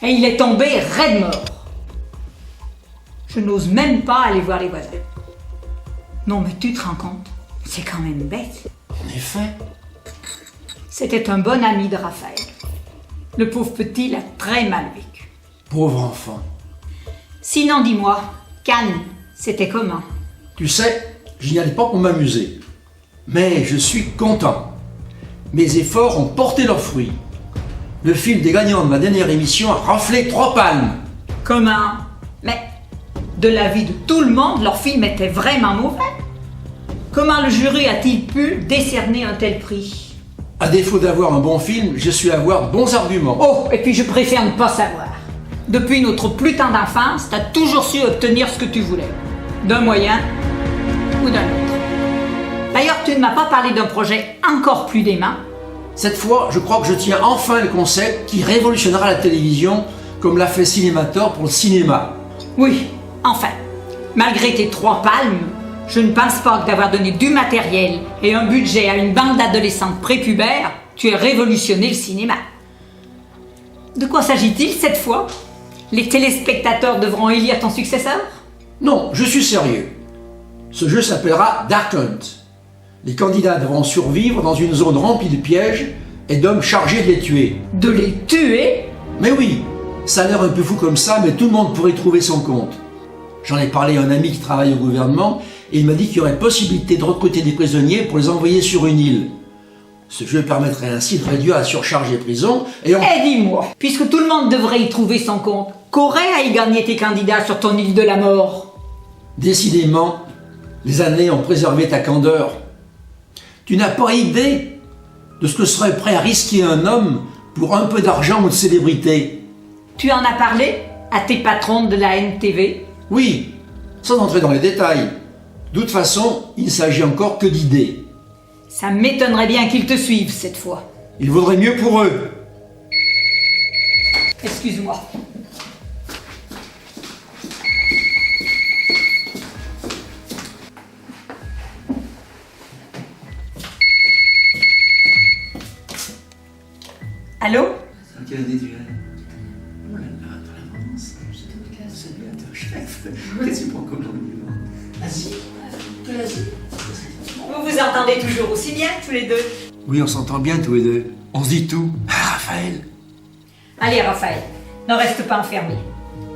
et il est tombé raide mort. Je n'ose même pas aller voir les voisins. Non mais tu te rends compte, c'est quand même bête. En effet. C'était un bon ami de Raphaël. Le pauvre petit l'a très mal vécu. Pauvre enfant. Sinon dis-moi, Cannes, c'était comment? Tu sais, je n'y allais pas pour m'amuser. Mais je suis content. Mes efforts ont porté leurs fruits. Le film des gagnants de ma dernière émission a raflé 3 palmes. Comment? Mais, de l'avis de tout le monde, leur film était vraiment mauvais. Comment le jury a-t-il pu décerner un tel prix? À défaut d'avoir un bon film, je suis à avoir de bons arguments. Oh, et puis je préfère ne pas savoir. Depuis notre plus tendre enfance, t'as toujours su obtenir ce que tu voulais. D'un moyen ou d'un autre. D'ailleurs, tu ne m'as pas parlé d'un projet encore plus dément. Cette fois, je crois que je tiens enfin le concept qui révolutionnera la télévision comme l'a fait Cinémator pour le cinéma. Oui, enfin. Malgré tes 3 palmes, je ne pense pas que d'avoir donné du matériel et un budget à une bande d'adolescentes prépubères, tu aies révolutionné le cinéma. De quoi s'agit-il cette fois? Les téléspectateurs devront élire ton successeur? Non, je suis sérieux. Ce jeu s'appellera Dark Hunt. Les candidats devront survivre dans une zone remplie de pièges et d'hommes chargés de les tuer. De les tuer? Mais oui, ça a l'air un peu fou comme ça, mais tout le monde pourrait y trouver son compte. J'en ai parlé à un ami qui travaille au gouvernement et il m'a dit qu'il y aurait possibilité de recruter des prisonniers pour les envoyer sur une île. Ce jeu permettrait ainsi de réduire la surcharge des prisons et Eh dis-moi, puisque tout le monde devrait y trouver son compte, qu'aurait à y gagner tes candidats sur ton île de la mort? Décidément, les années ont préservé ta candeur. Tu n'as pas idée de ce que serait prêt à risquer un homme pour un peu d'argent ou de célébrité. Tu en as parlé à tes patrons de la NTV? Oui, sans entrer dans les détails. De toute façon, il ne s'agit encore que d'idées. Ça m'étonnerait bien qu'ils te suivent cette fois. Il vaudrait mieux pour eux. Excuse-moi. Allô? Vous vous entendez toujours aussi bien tous les deux? Oui, on s'entend bien tous les deux. On se dit tout. Ah, Raphaël. Allez Raphaël, ne reste pas enfermé.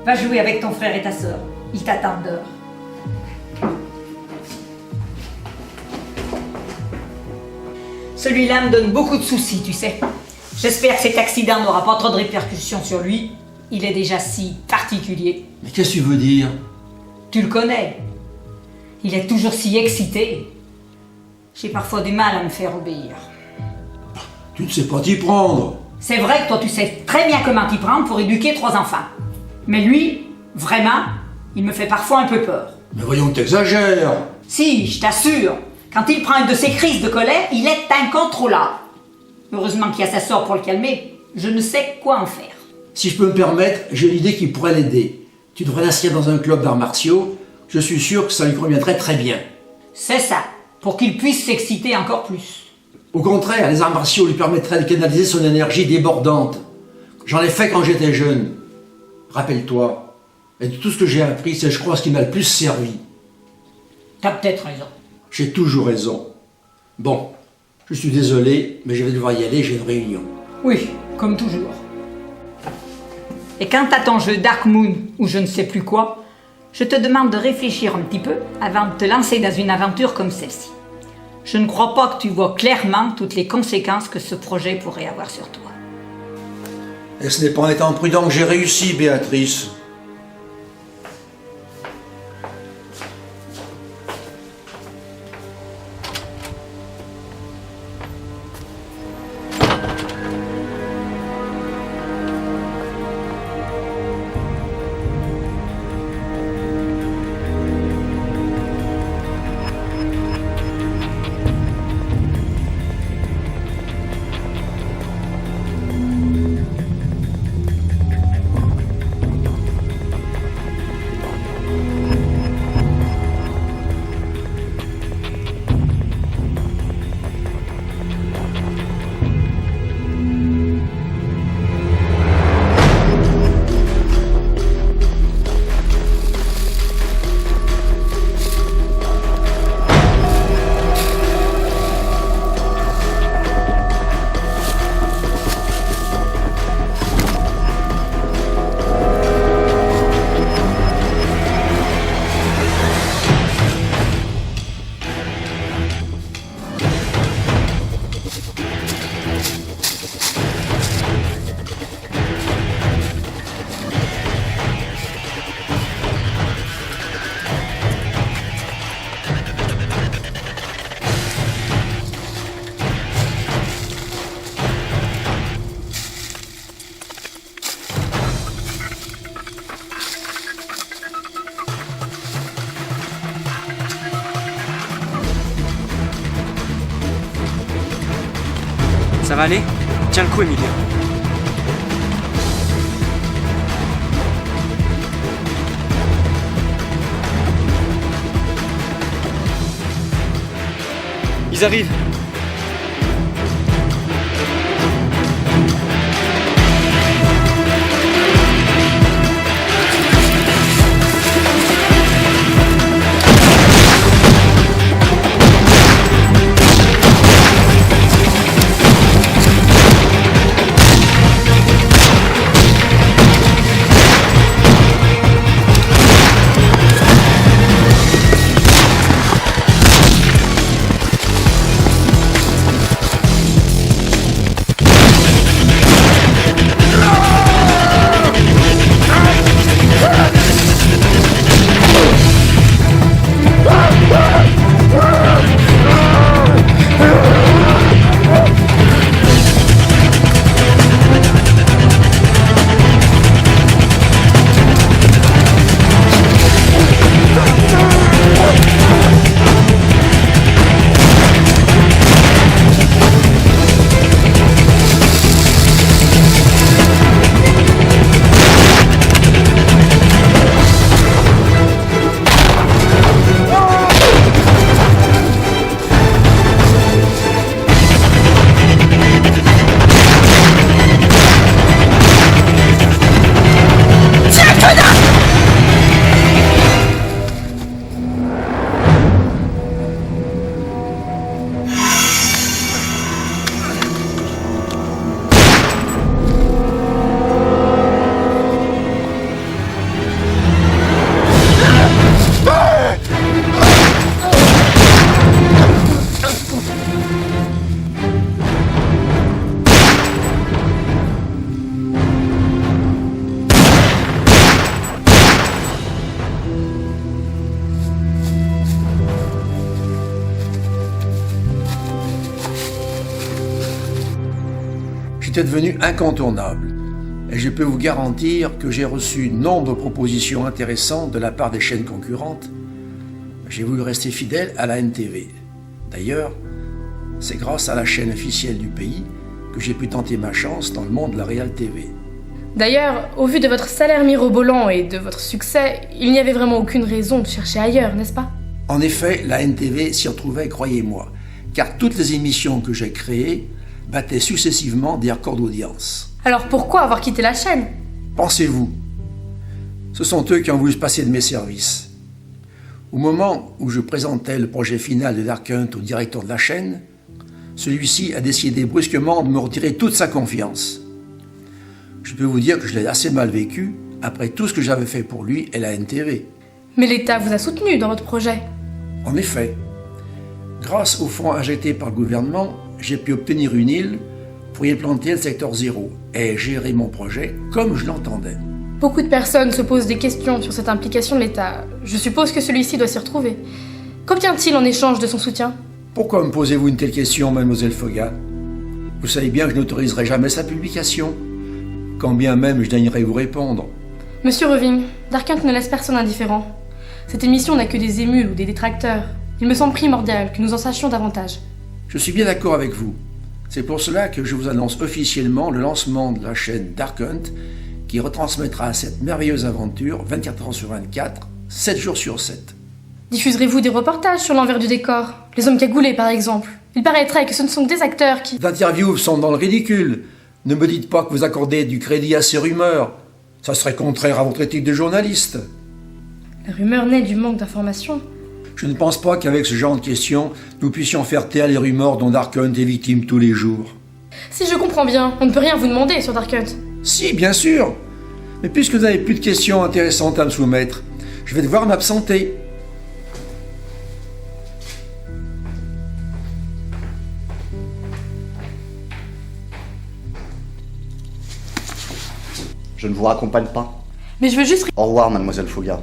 Va jouer avec ton frère et ta sœur. Ils t'attendent dehors. Celui-là me donne beaucoup de soucis, tu sais. J'espère que cet accident n'aura pas trop de répercussions sur lui. Il est déjà si particulier. Mais qu'est-ce que tu veux dire? Tu le connais. Il est toujours si excité. J'ai parfois du mal à me faire obéir. Tu ne sais pas t'y prendre. C'est vrai que toi tu sais très bien comment t'y prendre pour éduquer 3 enfants. Mais lui, vraiment, il me fait parfois un peu peur. Mais voyons que t'exagères. Si, je t'assure, quand il prend une de ses crises de colère, il est incontrôlable. Heureusement qu'il y a sa sœur pour le calmer. Je ne sais quoi en faire. Si je peux me permettre, j'ai l'idée qui pourrait l'aider. Tu devrais l'inscrire dans un club d'arts martiaux. Je suis sûr que ça lui conviendrait très bien. C'est ça, pour qu'il puisse s'exciter encore plus. Au contraire, les arts martiaux lui permettraient de canaliser son énergie débordante. J'en ai fait quand j'étais jeune. Rappelle-toi. Et de tout ce que j'ai appris, c'est, je crois, ce qui m'a le plus servi. T'as peut-être raison. J'ai toujours raison. Bon, je suis désolé, mais je vais devoir y aller, j'ai une réunion. Oui, comme toujours. Et quant à ton jeu Dark Moon, ou je ne sais plus quoi, je te demande de réfléchir un petit peu avant de te lancer dans une aventure comme celle-ci. Je ne crois pas que tu vois clairement toutes les conséquences que ce projet pourrait avoir sur toi. Et ce n'est pas en étant prudent que j'ai réussi, Béatrice. va aller? Tiens le coup, Emilia. Ils arrivent. J'étais devenu incontournable. Et je peux vous garantir que j'ai reçu nombre de propositions intéressantes de la part des chaînes concurrentes. J'ai voulu rester fidèle à la NTV. D'ailleurs, c'est grâce à la chaîne officielle du pays que j'ai pu tenter ma chance dans le monde de la Real TV. D'ailleurs, au vu de votre salaire mirobolant et de votre succès, il n'y avait vraiment aucune raison de chercher ailleurs, n'est-ce pas? En effet, la NTV s'y retrouvait, croyez-moi, car toutes les émissions que j'ai créées battaient successivement des records d'audience. Alors pourquoi avoir quitté la chaîne? Pensez-vous, ce sont eux qui ont voulu se passer de mes services. Au moment où je présentais le projet final de Dark Hunt au directeur de la chaîne, celui-ci a décidé brusquement de me retirer toute sa confiance. Je peux vous dire que je l'ai assez mal vécu après tout ce que j'avais fait pour lui et la NTV. Mais l'État vous a soutenu dans votre projet. En effet, grâce aux fonds injectés par le gouvernement, j'ai pu obtenir une île pour y implanter le secteur 0 et gérer mon projet comme je l'entendais. Beaucoup de personnes se posent des questions sur cette implication de l'État. Je suppose que celui-ci doit s'y retrouver. Qu'obtient-il en échange de son soutien? Pourquoi me posez-vous une telle question, mademoiselle Fogat? Vous savez bien que je n'autoriserai jamais sa publication, quand bien même je daignerai vous répondre. Monsieur Reving, Dark Hunt ne laisse personne indifférent. Cette émission n'a que des émules ou des détracteurs. Il me semble primordial que nous en sachions davantage. Je suis bien d'accord avec vous. C'est pour cela que je vous annonce officiellement le lancement de la chaîne Dark Hunt qui retransmettra cette merveilleuse aventure 24 heures sur 24, 7 jours sur 7. Diffuserez-vous des reportages sur l'envers du décor? Les hommes cagoulés, par exemple. Il paraîtrait que ce ne sont que des acteurs qui... Les interviews sont dans le ridicule. Ne me dites pas que vous accordez du crédit à ces rumeurs. Ça serait contraire à votre éthique de journaliste. La rumeur naît du manque d'informations. Je ne pense pas qu'avec ce genre de questions, nous puissions faire taire les rumeurs dont Dark Hunt est victime tous les jours. Si je comprends bien, on ne peut rien vous demander sur Dark Hunt. Si, bien sûr. Mais puisque vous n'avez plus de questions intéressantes à me soumettre, je vais devoir m'absenter. Je ne vous raccompagne pas. Mais je veux juste... Au revoir, mademoiselle Fogat.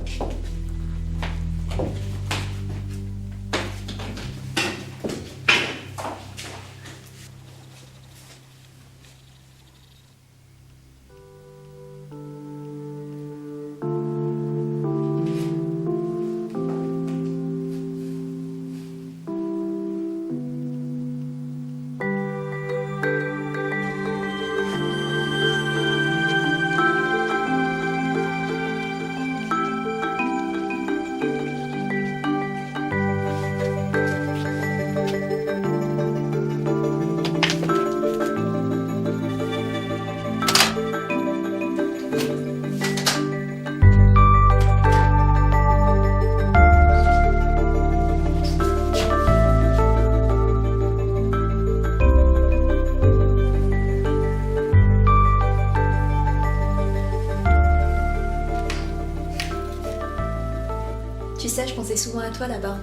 Tu sais, je pensais souvent à toi là-bas.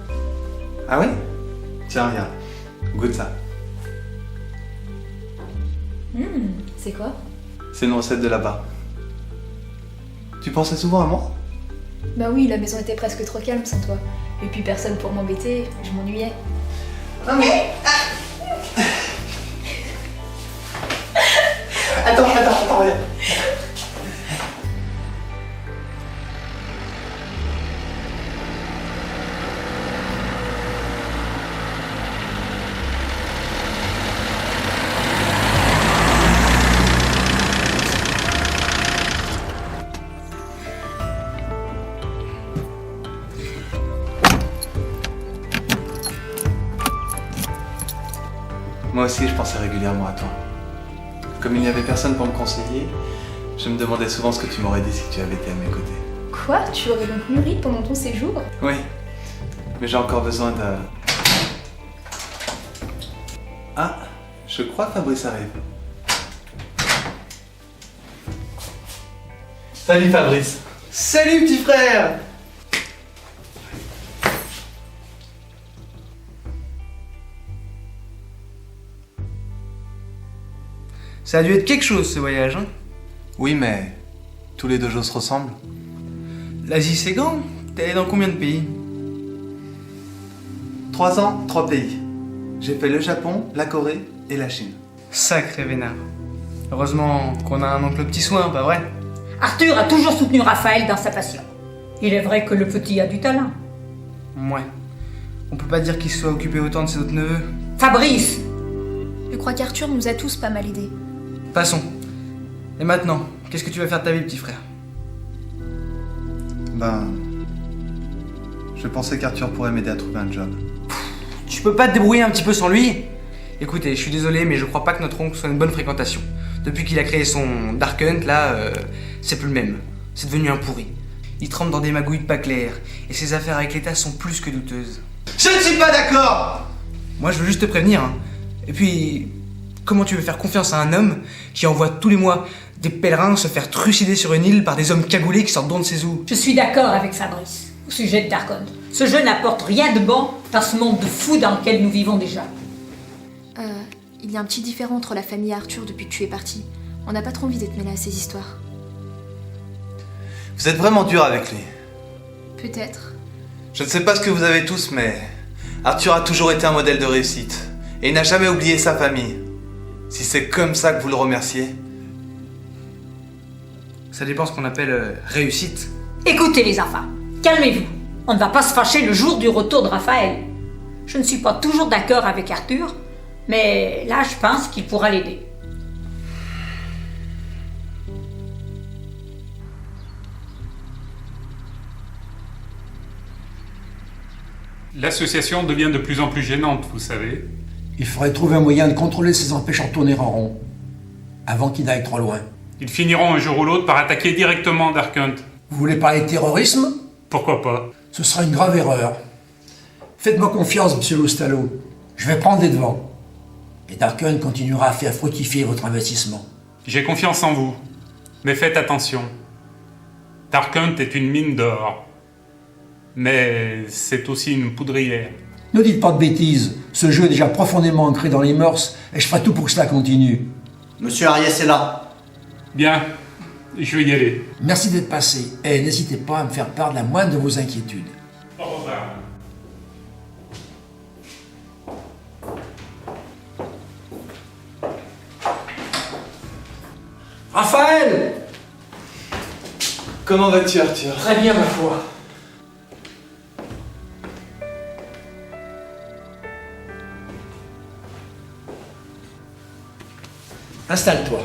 Ah oui? Tiens, regarde. Goûte ça. C'est quoi? C'est une recette de là-bas. Tu pensais souvent à moi? Bah oui, la maison était presque trop calme sans toi. Et puis personne pour m'embêter, je m'ennuyais. Non mais... Attends, regarde. Moi aussi, je pensais régulièrement à toi. Comme il n'y avait personne pour me conseiller, je me demandais souvent ce que tu m'aurais dit si tu avais été à mes côtés. Quoi? Tu aurais donc mûri pendant ton séjour? Oui, mais j'ai encore besoin de... Ah, je crois que Fabrice arrive. Salut Fabrice. Salut petit frère. Ça a dû être quelque chose ce voyage, hein? Oui, mais tous les dojos se ressemblent. L'Asie c'est grand. T'es allé dans combien de pays? 3 ans, 3 pays. J'ai fait le Japon, la Corée et la Chine. Sacré vénard. Heureusement qu'on a un oncle petit soin, pas vrai? Arthur a toujours soutenu Raphaël dans sa passion. Il est vrai que le petit a du talent. Ouais. On peut pas dire qu'il soit occupé autant de ses autres neveux. Fabrice! Je crois qu'Arthur nous a tous pas mal aidés. Passons. Et maintenant, qu'est-ce que tu vas faire de ta vie, petit frère? Ben... Je pensais qu'Arthur pourrait m'aider à trouver un job. Tu peux pas te débrouiller un petit peu sans lui? Écoutez, je suis désolé, mais je crois pas que notre oncle soit une bonne fréquentation. Depuis qu'il a créé son Dark Hunt, là, c'est plus le même. C'est devenu un pourri. Il trempe dans des magouilles pas claires, et ses affaires avec l'État sont plus que douteuses. Je ne suis pas d'accord! Moi, je veux juste te prévenir, hein. Et puis, comment tu veux faire confiance à un homme qui envoie tous les mois des pèlerins se faire trucider sur une île par des hommes cagoulés qui sortent d'on ne sait où? Je suis d'accord avec Fabrice au sujet de Dark Hunt. Ce jeu n'apporte rien de bon dans ce monde de fous dans lequel nous vivons déjà. Il y a un petit différend entre la famille et Arthur depuis que tu es parti. On n'a pas trop envie d'être mêlés à ces histoires. Vous êtes vraiment dur avec lui. Peut-être. Je ne sais pas ce que vous avez tous, mais... Arthur a toujours été un modèle de réussite. Et il n'a jamais oublié sa famille. Si c'est comme ça que vous le remerciez... Ça dépend ce qu'on appelle réussite. Écoutez les enfants, calmez-vous. On ne va pas se fâcher le jour du retour de Raphaël. Je ne suis pas toujours d'accord avec Arthur, mais là je pense qu'il pourra l'aider. L'association devient de plus en plus gênante, vous savez. Il faudrait trouver un moyen de contrôler ces empêcheurs de tourner en rond, avant qu'ils n'aillent trop loin. Ils finiront un jour ou l'autre par attaquer directement Dark Hunt. Vous voulez parler de terrorisme? Pourquoi pas? Ce sera une grave erreur. Faites-moi confiance, monsieur Loustalot. Je vais prendre les devants. Et Dark Hunt continuera à faire fructifier votre investissement. J'ai confiance en vous. Mais faites attention. Dark Hunt est une mine d'or. Mais c'est aussi une poudrière. Ne dites pas de bêtises. Ce jeu est déjà profondément ancré dans les mœurs et je ferai tout pour que cela continue. Monsieur Ariès est là. Bien, je vais y aller. Merci d'être passé et n'hésitez pas à me faire part de la moindre de vos inquiétudes. Au revoir. Raphaël! Comment vas-tu, Arthur? Très bien, ma foi. Installe-toi.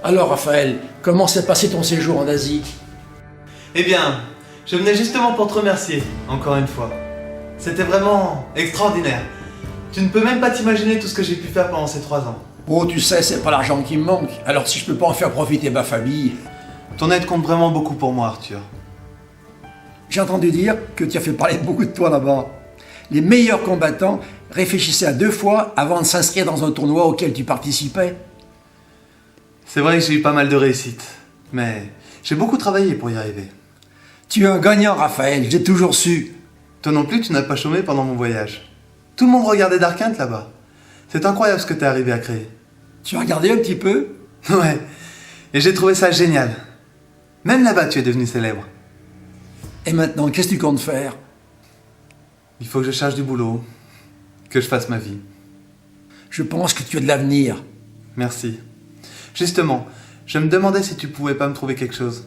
Alors, Raphaël, comment s'est passé ton séjour en Asie? Eh bien, je venais justement pour te remercier, encore une fois. C'était vraiment extraordinaire. Tu ne peux même pas t'imaginer tout ce que j'ai pu faire pendant ces 3 ans. Oh, tu sais, c'est pas l'argent qui me manque. Alors, si je peux pas en faire profiter ma famille... Ton aide compte vraiment beaucoup pour moi, Arthur. J'ai entendu dire que tu as fait parler beaucoup de toi là-bas. Les meilleurs combattants réfléchissaient à 2 fois avant de s'inscrire dans un tournoi auquel tu participais. C'est vrai que j'ai eu pas mal de réussites, mais j'ai beaucoup travaillé pour y arriver. Tu es un gagnant, Raphaël, j'ai toujours su. Toi non plus, tu n'as pas chômé pendant mon voyage. Tout le monde regardait Dark Hunt là-bas. C'est incroyable ce que t'es arrivé à créer. Tu as regardé un petit peu? Ouais, et j'ai trouvé ça génial. Même là-bas, tu es devenu célèbre. Et maintenant, qu'est-ce que tu comptes faire? Il faut que je cherche du boulot, que je fasse ma vie. Je pense que tu as de l'avenir. Merci. Justement, je me demandais si tu pouvais pas me trouver quelque chose.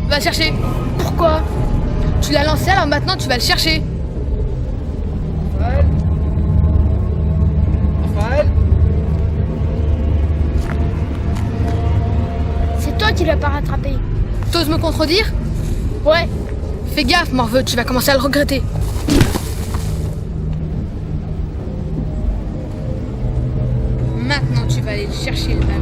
Va le chercher. Pourquoi? Tu l'as lancé, alors maintenant tu vas le chercher. Raphaël? Raphaël? C'est toi qui l'as pas rattrapé. T'oses me contredire? Ouais. Fais gaffe, Morveux, tu vas commencer à le regretter. Maintenant tu vas aller le chercher, le ballon.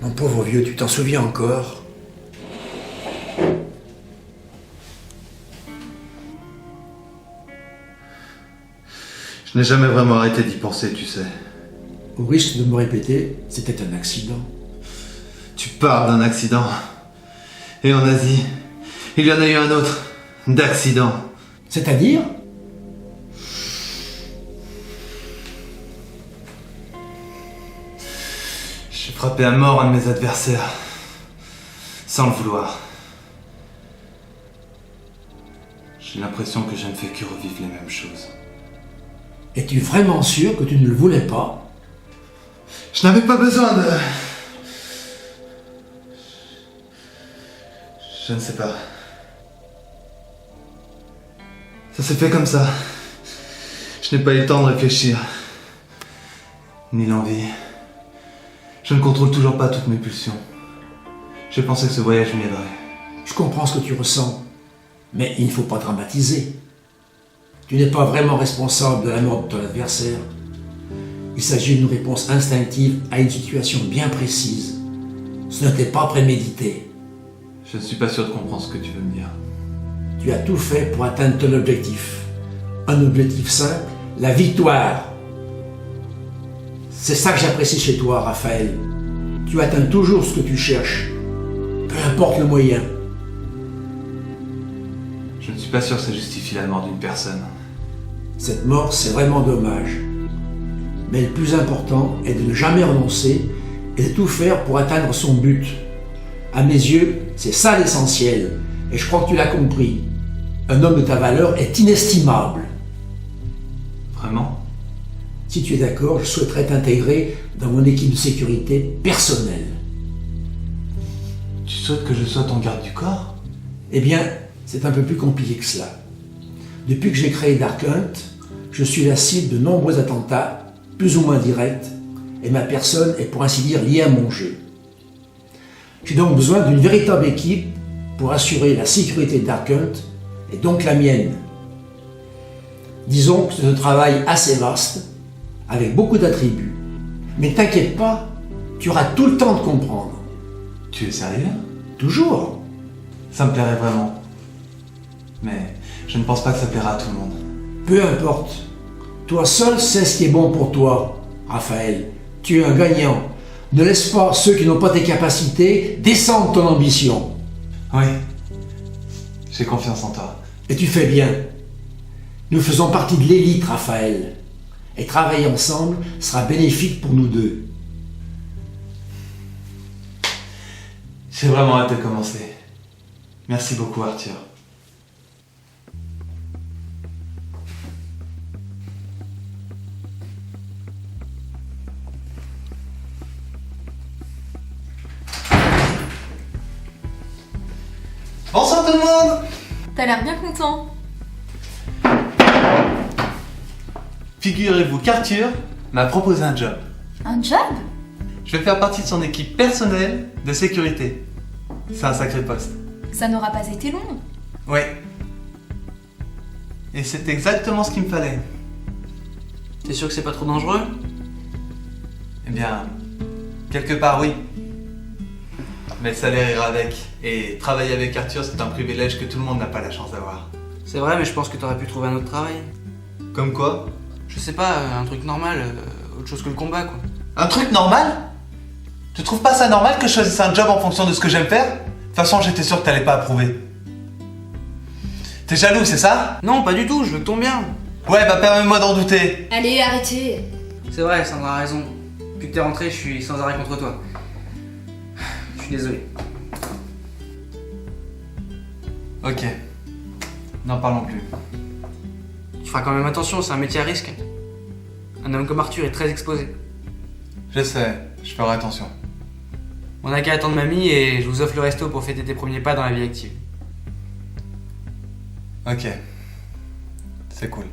Mon pauvre vieux, tu t'en souviens encore? Je n'ai jamais vraiment arrêté d'y penser, tu sais. Au risque de me répéter, c'était un accident. Tu parles d'un accident. Et en Asie, il y en a eu un autre, d'accident. C'est-à-dire? J'ai frappé à mort un de mes adversaires, sans le vouloir. J'ai l'impression que je ne fais que revivre les mêmes choses. Es-tu vraiment sûr que tu ne le voulais pas? Je n'avais pas besoin de... Je ne sais pas. Ça s'est fait comme ça. Je n'ai pas eu le temps de réfléchir. Ni l'envie. Je ne contrôle toujours pas toutes mes pulsions. J'ai pensé que ce voyage m'aiderait. Je comprends ce que tu ressens, mais il ne faut pas dramatiser. Tu n'es pas vraiment responsable de la mort de ton adversaire. Il s'agit d'une réponse instinctive à une situation bien précise. Ce n'était pas prémédité. Je ne suis pas sûr de comprendre ce que tu veux me dire. Tu as tout fait pour atteindre ton objectif. Un objectif simple, la victoire. C'est ça que j'apprécie chez toi, Raphaël. Tu atteins toujours ce que tu cherches, peu importe le moyen. Je ne suis pas sûr que ça justifie la mort d'une personne. Cette mort, c'est vraiment dommage. Mais le plus important est de ne jamais renoncer et de tout faire pour atteindre son but. À mes yeux, c'est ça l'essentiel. Et je crois que tu l'as compris. Un homme de ta valeur est inestimable. Vraiment? Si tu es d'accord, je souhaiterais t'intégrer dans mon équipe de sécurité personnelle. Tu souhaites que je sois ton garde du corps? Eh bien, c'est un peu plus compliqué que cela. Depuis que j'ai créé Dark Hunt, je suis la cible de nombreux attentats, plus ou moins directs, et ma personne est pour ainsi dire liée à mon jeu. J'ai donc besoin d'une véritable équipe pour assurer la sécurité de Dark Hunt, et donc la mienne. Disons que c'est un travail assez vaste, avec beaucoup d'attributs. Mais t'inquiète pas, tu auras tout le temps de comprendre. Tu es sérieux? Toujours. Ça me plairait vraiment. Mais je ne pense pas que ça plaira à tout le monde. Peu importe. Toi seul sais ce qui est bon pour toi, Raphaël. Tu es un gagnant. Ne laisse pas ceux qui n'ont pas tes capacités descendre ton ambition. Oui. J'ai confiance en toi. Et tu fais bien. Nous faisons partie de l'élite, Raphaël. Et travailler ensemble sera bénéfique pour nous deux. J'ai vraiment hâte de commencer. Merci beaucoup, Arthur. Bonsoir tout le monde! T'as l'air bien content. Figurez-vous qu'Arthur m'a proposé un job. Un job? Je vais faire partie de son équipe personnelle de sécurité. C'est un sacré poste. Ça n'aura pas été long. Ouais. Et c'est exactement ce qu'il me fallait. T'es sûr que c'est pas trop dangereux? Eh bien, quelque part oui. Mais le salaire ira avec. Et travailler avec Arthur, c'est un privilège que tout le monde n'a pas la chance d'avoir. C'est vrai, mais je pense que t'aurais pu trouver un autre travail. Comme quoi? Je sais pas, un truc normal, autre chose que le combat, quoi. Un truc normal? Tu trouves pas ça normal que je choisisse un job en fonction de ce que j'aime faire? De toute façon, j'étais sûr que t'allais pas approuver. T'es jaloux, c'est ça? Non, pas du tout, je veux que ton bien. Ouais, bah permets-moi d'en douter. Allez, arrêtez. C'est vrai, Sandra a raison. Depuis que t'es rentré, je suis sans arrêt contre toi. Je suis désolé. Ok. N'en parlons plus. Tu feras quand même attention, c'est un métier à risque. Un homme comme Arthur est très exposé. Je sais, je ferai attention. On n'a qu'à attendre mamie et je vous offre le resto pour fêter tes premiers pas dans la vie active. Ok. C'est cool.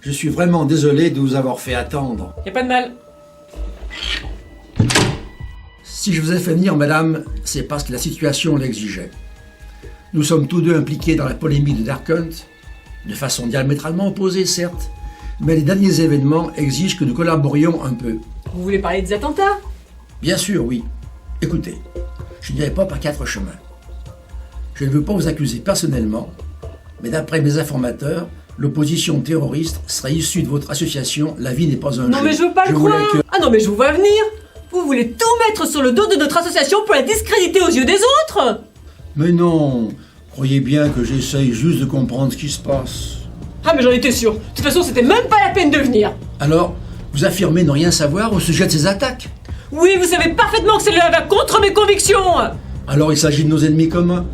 Je suis vraiment désolé de vous avoir fait attendre. Y a pas de mal. Si je vous ai fait venir, madame, c'est parce que la situation l'exigeait. Nous sommes tous deux impliqués dans la polémique de Dark-Hunt, de façon diamétralement opposée, certes, mais les derniers événements exigent que nous collaborions un peu. Vous voulez parler des attentats? Bien sûr, oui. Écoutez, je n'irai pas par 4 chemins. Je ne veux pas vous accuser personnellement, mais d'après mes informateurs, l'opposition terroriste serait issue de votre association La Vie n'est pas un jeu. Non mais je veux pas le croire. Ah non mais je vous vois venir. Vous voulez tout mettre sur le dos de notre association pour la discréditer aux yeux des autres? Mais non, croyez bien que j'essaye juste de comprendre ce qui se passe. Ah mais j'en étais sûr. De toute façon c'était même pas la peine de venir. Alors, vous affirmez ne rien savoir au sujet de ces attaques? Oui, vous savez parfaitement que celle-là va contre mes convictions. Alors il s'agit de nos ennemis communs.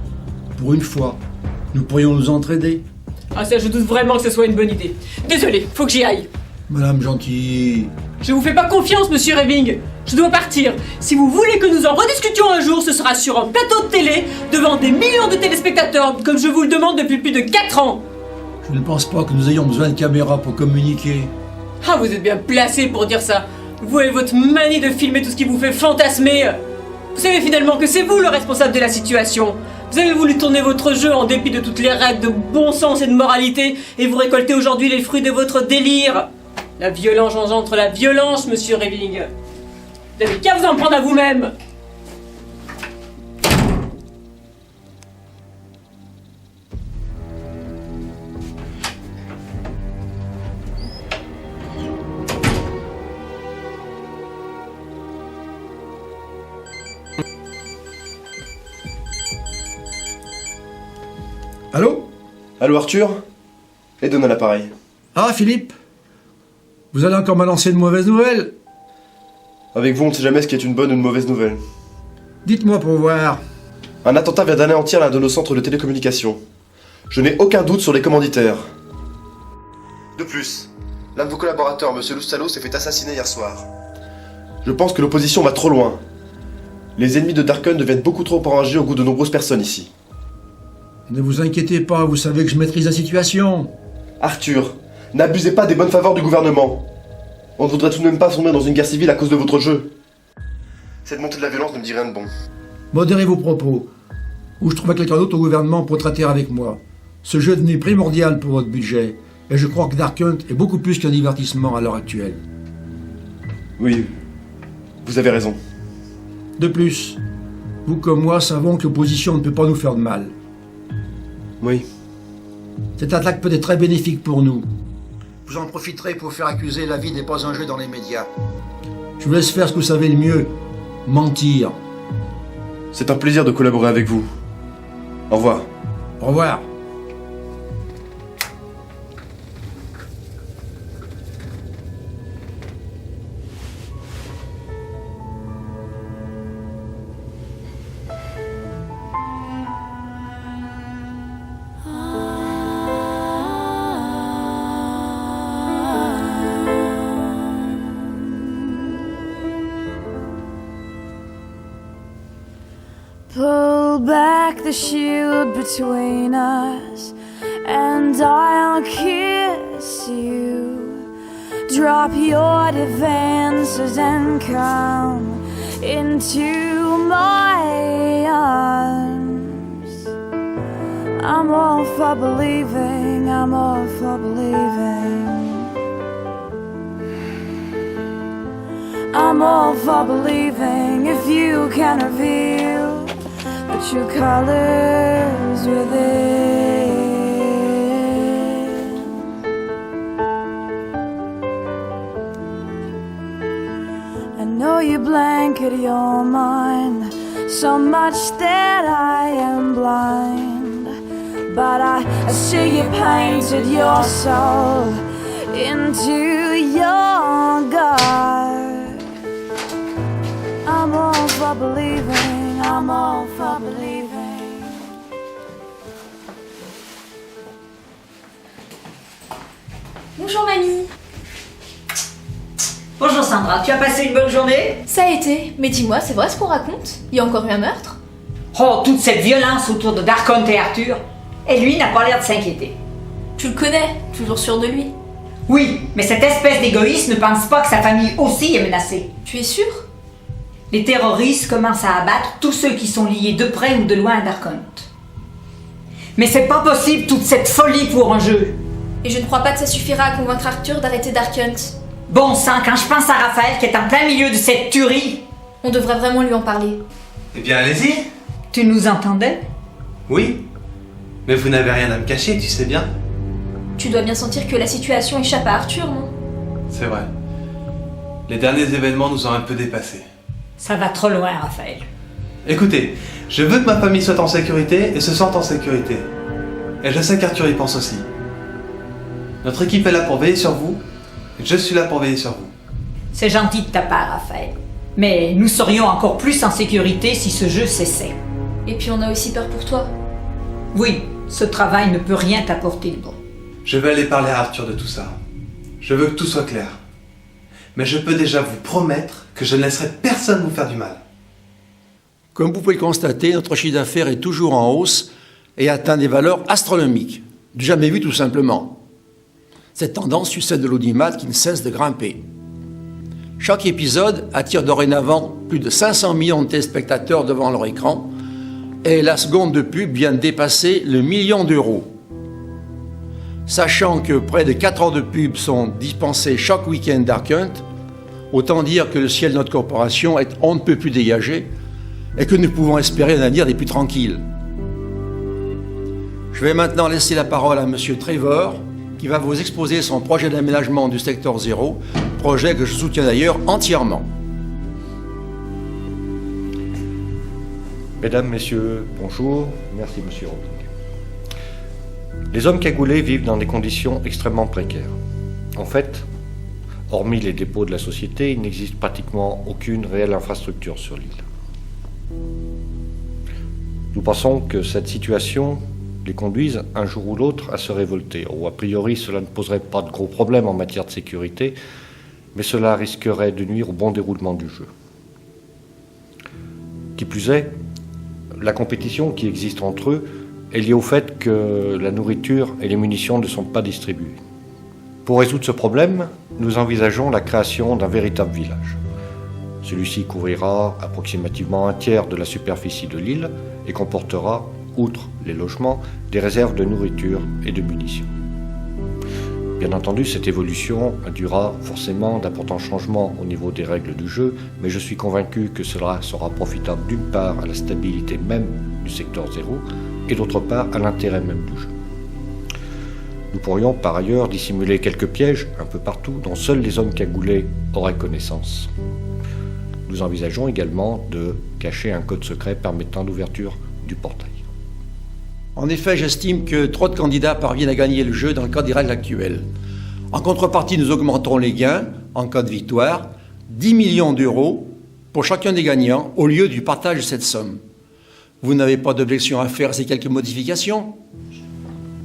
Pour une fois, nous pourrions nous entraider. Ah ça, je doute vraiment que ce soit une bonne idée. Désolé, faut que j'y aille. Madame Gentil... Je vous fais pas confiance, monsieur Reving. Je dois partir. Si vous voulez que nous en rediscutions un jour, ce sera sur un plateau de télé, devant des millions de téléspectateurs, comme je vous le demande depuis plus de 4 ans. Je ne pense pas que nous ayons besoin de caméras pour communiquer. Ah, vous êtes bien placé pour dire ça. Vous et votre manie de filmer tout ce qui vous fait fantasmer. Vous savez finalement que c'est vous le responsable de la situation. Vous avez voulu tourner votre jeu en dépit de toutes les règles de bon sens et de moralité, et vous récoltez aujourd'hui les fruits de votre délire. La violence engendre la violence, monsieur Reving. Vous n'avez qu'à vous en prendre à vous-même. Allô? Allô Arthur? Et donne à l'appareil. Ah, Philippe? Vous allez encore m'annoncer de mauvaises nouvelles? Avec vous, on ne sait jamais ce qui est une bonne ou une mauvaise nouvelle. Dites-moi pour voir. Un attentat vient d'anéantir l'un de nos centres de télécommunications. Je n'ai aucun doute sur les commanditaires. De plus, l'un de vos collaborateurs, M. Loustalo, s'est fait assassiner hier soir. Je pense que l'opposition va trop loin. Les ennemis de Dark-Hunt deviennent beaucoup trop enragés au goût de nombreuses personnes ici. Ne vous inquiétez pas, vous savez que je maîtrise la situation. Arthur, n'abusez pas des bonnes faveurs du gouvernement. On ne voudrait tout de même pas sombrer dans une guerre civile à cause de votre jeu. Cette montée de la violence ne me dit rien de bon. Modérez vos propos, ou je trouve quelqu'un d'autre au gouvernement pour traiter avec moi. Ce jeu est devenu primordial pour votre budget, et je crois que Dark-Hunt est beaucoup plus qu'un divertissement à l'heure actuelle. Oui, vous avez raison. De plus, vous comme moi savons que l'opposition ne peut pas nous faire de mal. Oui. Cette attaque peut être très bénéfique pour nous. Vous en profiterez pour faire accuser La Vie n'est pas un jeu dans les médias. Je vous laisse faire ce que vous savez le mieux, mentir. C'est un plaisir de collaborer avec vous. Au revoir. Au revoir. Pull back the shield between us, and I'll kiss you. Drop your defenses and come into my arms. I'm all for believing, I'm all for believing. I'm all for believing if you can reveal the true colors within. I know you blanket your mind so much that I am blind, but I see you painted your soul into your God. I'm all for believing, I'm all for believing. Bonjour mamie. Bonjour Sandra, tu as passé une bonne journée? Ça a été, mais dis-moi, c'est vrai ce qu'on raconte? Il y a encore eu un meurtre? Oh, toute cette violence autour de Dark-Hunt et Arthur. Et lui n'a pas l'air de s'inquiéter. Tu le connais, toujours sûr de lui. Oui, mais cette espèce d'égoïste ne pense pas que sa famille aussi est menacée. Tu es sûr? Les terroristes commencent à abattre tous ceux qui sont liés de près ou de loin à Darkhunt. Mais c'est pas possible toute cette folie pour un jeu. Et je ne crois pas que ça suffira à convaincre Arthur d'arrêter Darkhunt. Bon sang, quand je pense à Raphaël qui est en plein milieu de cette tuerie... On devrait vraiment lui en parler. Eh bien, allez-y. Tu nous entendais? Oui. Mais vous n'avez rien à me cacher, tu sais bien. Tu dois bien sentir que la situation échappe à Arthur, non? C'est vrai. Les derniers événements nous ont un peu dépassés. Ça va trop loin, Raphaël. Écoutez, je veux que ma famille soit en sécurité et se sente en sécurité. Et je sais qu'Arthur y pense aussi. Notre équipe est là pour veiller sur vous, et je suis là pour veiller sur vous. C'est gentil de ta part, Raphaël. Mais nous serions encore plus en sécurité si ce jeu cessait. Et puis on a aussi peur pour toi. Oui, ce travail ne peut rien t'apporter de bon. Je vais aller parler à Arthur de tout ça. Je veux que tout soit clair. Mais je peux déjà vous promettre que je ne laisserai personne vous faire du mal. Comme vous pouvez le constater, notre chiffre d'affaires est toujours en hausse et atteint des valeurs astronomiques, du jamais vu tout simplement. Cette tendance suit celle de l'audimat qui ne cesse de grimper. Chaque épisode attire dorénavant plus de 500 millions de téléspectateurs devant leur écran et la seconde de pub vient de dépasser le million d'euros. Sachant que près de 4 heures de pub sont dispensées chaque week-end Darkhunt, autant dire que le ciel de notre corporation est on ne peut plus dégagé et que nous pouvons espérer un avenir des plus tranquilles. Je vais maintenant laisser la parole à M. Trevor, qui va vous exposer son projet d'aménagement du secteur 0, projet que je soutiens d'ailleurs entièrement. Mesdames, Messieurs, bonjour. Merci, Monsieur Robing. Les hommes cagoulés vivent dans des conditions extrêmement précaires. En fait, hormis les dépôts de la société, il n'existe pratiquement aucune réelle infrastructure sur l'île. Nous pensons que cette situation les conduise un jour ou l'autre à se révolter. Ou a priori, cela ne poserait pas de gros problèmes en matière de sécurité, mais cela risquerait de nuire au bon déroulement du jeu. Qui plus est, la compétition qui existe entre eux est liée au fait que la nourriture et les munitions ne sont pas distribuées. Pour résoudre ce problème, nous envisageons la création d'un véritable village. Celui-ci couvrira approximativement un tiers de la superficie de l'île et comportera, outre les logements, des réserves de nourriture et de munitions. Bien entendu, cette évolution induira forcément d'importants changements au niveau des règles du jeu, mais je suis convaincu que cela sera profitable d'une part à la stabilité même du secteur 0 et d'autre part à l'intérêt même du jeu. Nous pourrions par ailleurs dissimuler quelques pièges un peu partout dont seuls les hommes cagoulés auraient connaissance. Nous envisageons également de cacher un code secret permettant l'ouverture du portail. En effet, j'estime que trop de candidats parviennent à gagner le jeu dans le cadre des règles actuelles. En contrepartie, nous augmenterons les gains, en cas de victoire, 10 millions d'euros pour chacun des gagnants au lieu du partage de cette somme. Vous n'avez pas d'objection à faire à ces quelques modifications?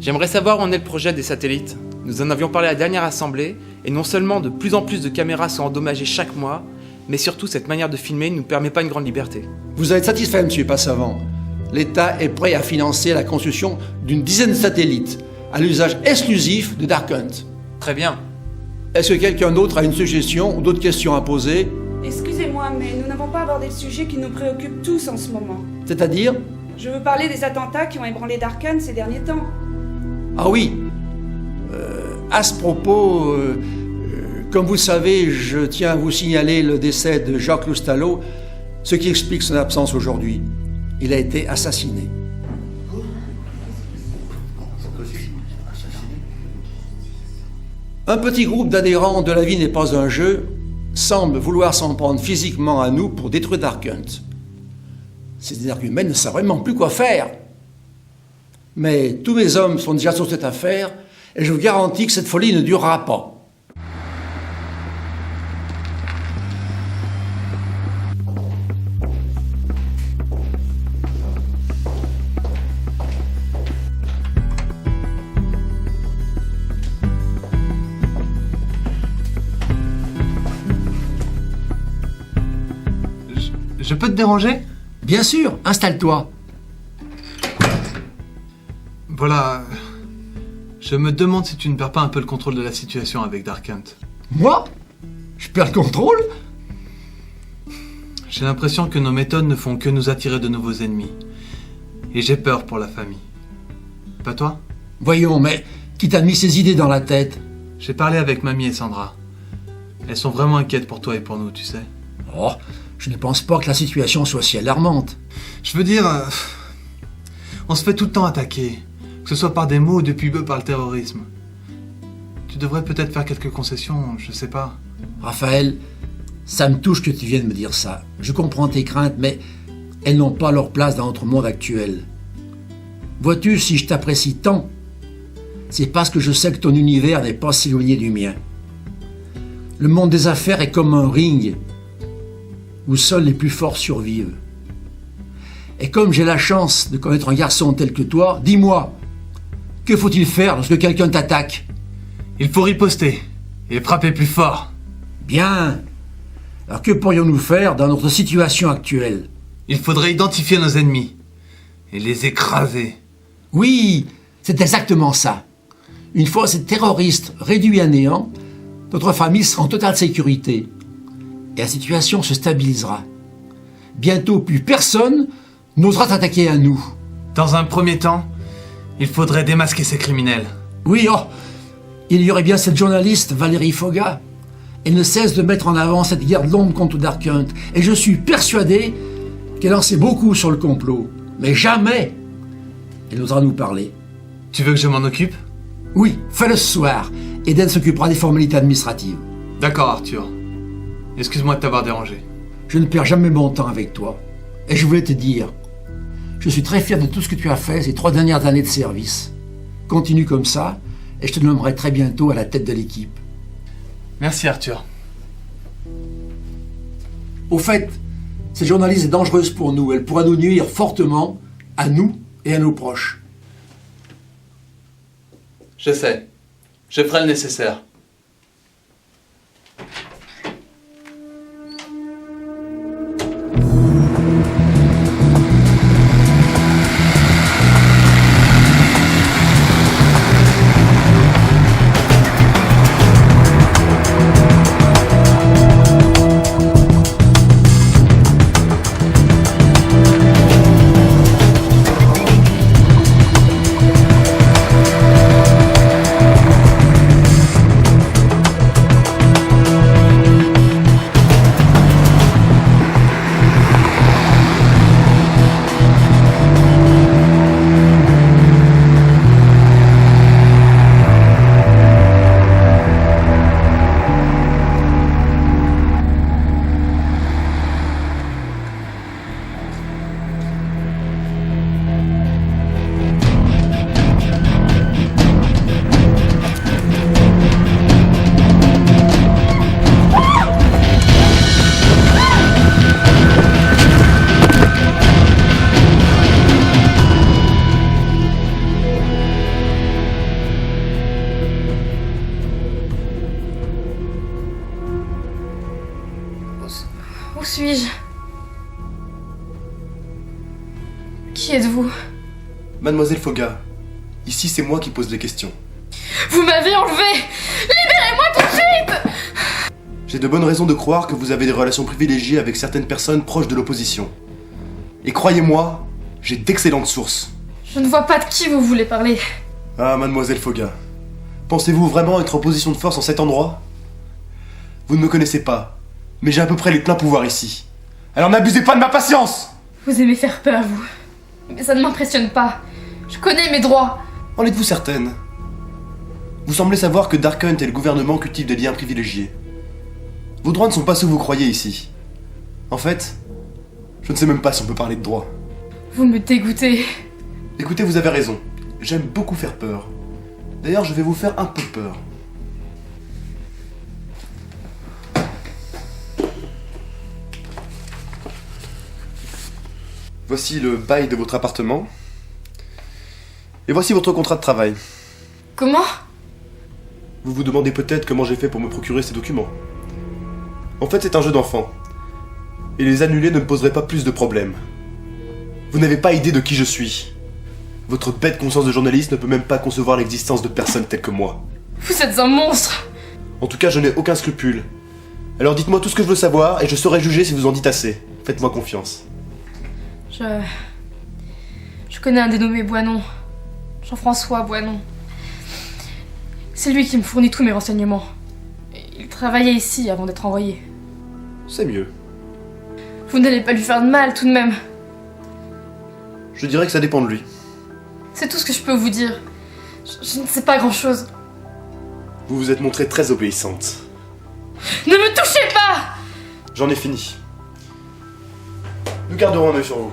J'aimerais savoir où en est le projet des satellites. Nous en avions parlé à la dernière assemblée, et non seulement de plus en plus de caméras sont endommagées chaque mois, mais surtout cette manière de filmer ne nous permet pas une grande liberté. Vous êtes satisfait, M. Passavant? L'État est prêt à financer la construction d'une dizaine de satellites à l'usage exclusif de Darkhunt. Très bien. Est-ce que quelqu'un d'autre a une suggestion ou d'autres questions à poser? Excusez-moi, mais nous n'avons pas abordé le sujet qui nous préoccupe tous en ce moment. C'est-à-dire? Je veux parler des attentats qui ont ébranlé Darkhunt ces derniers temps. Ah oui. À ce propos, comme vous le savez, je tiens à vous signaler le décès de Jacques Loustalot, ce qui explique son absence aujourd'hui. Il a été assassiné. Un petit groupe d'adhérents de La vie n'est pas un jeu semble vouloir s'en prendre physiquement à nous pour détruire Darkhunt. Ces arguments ne savent vraiment plus quoi faire. Mais tous mes hommes sont déjà sur cette affaire et je vous garantis que cette folie ne durera pas. Je peux te déranger? Bien sûr, installe-toi. Voilà. Je me demande si tu ne perds pas un peu le contrôle de la situation avec Dark Hunt. Moi? Je perds le contrôle? J'ai l'impression que nos méthodes ne font que nous attirer de nouveaux ennemis. Et j'ai peur pour la famille. Pas toi? Voyons, mais qui t'a mis ces idées dans la tête? J'ai parlé avec Mamie et Sandra. Elles sont vraiment inquiètes pour toi et pour nous, tu sais. Oh, je ne pense pas que la situation soit si alarmante. Je veux dire, on se fait tout le temps attaquer, que ce soit par des mots ou depuis peu par le terrorisme. Tu devrais peut-être faire quelques concessions, je sais pas. Raphaël, ça me touche que tu viennes me dire ça. Je comprends tes craintes, mais elles n'ont pas leur place dans notre monde actuel. Vois-tu, si je t'apprécie tant, c'est parce que je sais que ton univers n'est pas si éloigné du mien. Le monde des affaires est comme un ring où seuls les plus forts survivent. Et comme j'ai la chance de connaître un garçon tel que toi, dis-moi, que faut-il faire lorsque quelqu'un t'attaque? Il faut riposter et frapper plus fort. Bien. Alors que pourrions-nous faire dans notre situation actuelle? Il faudrait identifier nos ennemis et les écraser. Oui, c'est exactement ça. Une fois ces terroristes réduits à néant, notre famille sera en totale sécurité. Et la situation se stabilisera. Bientôt, plus personne n'osera t'attaquer à nous. Dans un premier temps, il faudrait démasquer ces criminels. Oui, oh, il y aurait bien cette journaliste, Valérie Foga. Elle ne cesse de mettre en avant cette guerre de l'ombre contre Dark Hunt. Et je suis persuadé qu'elle en sait beaucoup sur le complot. Mais jamais elle n'osera nous parler. Tu veux que je m'en occupe? Oui, fais-le ce soir. Eden s'occupera des formalités administratives. D'accord, Arthur. Excuse-moi de t'avoir dérangé. Je ne perds jamais mon temps avec toi. Et je voulais te dire, je suis très fier de tout ce que tu as fait ces 3 dernières années de service. Continue comme ça, et je te nommerai très bientôt à la tête de l'équipe. Merci, Arthur. Au fait, cette journaliste est dangereuse pour nous. Elle pourra nous nuire fortement, à nous et à nos proches. Je sais. Je ferai le nécessaire. Où suis-je? Qui êtes-vous? Mademoiselle Foga, ici c'est moi qui pose les questions. Vous m'avez enlevé! Libérez-moi tout de suite! J'ai de bonnes raisons de croire que vous avez des relations privilégiées avec certaines personnes proches de l'opposition. Et croyez-moi, j'ai d'excellentes sources. Je ne vois pas de qui vous voulez parler. Ah, Mademoiselle Foga, pensez-vous vraiment être en position de force en cet endroit? Vous ne me connaissez pas, mais j'ai à peu près les pleins pouvoirs ici. Alors n'abusez pas de ma patience! Vous aimez faire peur, vous. Mais ça ne m'impressionne pas. Je connais mes droits. En êtes-vous certaine? Vous semblez savoir que Dark Hunt et le gouvernement cultivent des liens privilégiés. Vos droits ne sont pas ceux que vous croyez ici. En fait, je ne sais même pas si on peut parler de droits. Vous me dégoûtez. Écoutez, vous avez raison. J'aime beaucoup faire peur. D'ailleurs, je vais vous faire un peu peur. Voici le bail de votre appartement. Et voici votre contrat de travail. Comment? Vous vous demandez peut-être comment j'ai fait pour me procurer ces documents. En fait, c'est un jeu d'enfant. Et les annuler ne me poserait pas plus de problèmes. Vous n'avez pas idée de qui je suis. Votre bête conscience de journaliste ne peut même pas concevoir l'existence de personnes telles que moi. Vous êtes un monstre. En tout cas, je n'ai aucun scrupule. Alors dites-moi tout ce que je veux savoir et je saurai juger si vous en dites assez. Faites-moi confiance. Je connais un dénommé Boinon. Jean-François Boinon. C'est lui qui me fournit tous mes renseignements. Il travaillait ici avant d'être envoyé. C'est mieux. Vous n'allez pas lui faire de mal tout de même. Je dirais que ça dépend de lui. C'est tout ce que je peux vous dire. Je ne sais pas grand-chose. Vous vous êtes montrée très obéissante. Ne me touchez pas! J'en ai fini. Nous garderons un œil sur vous.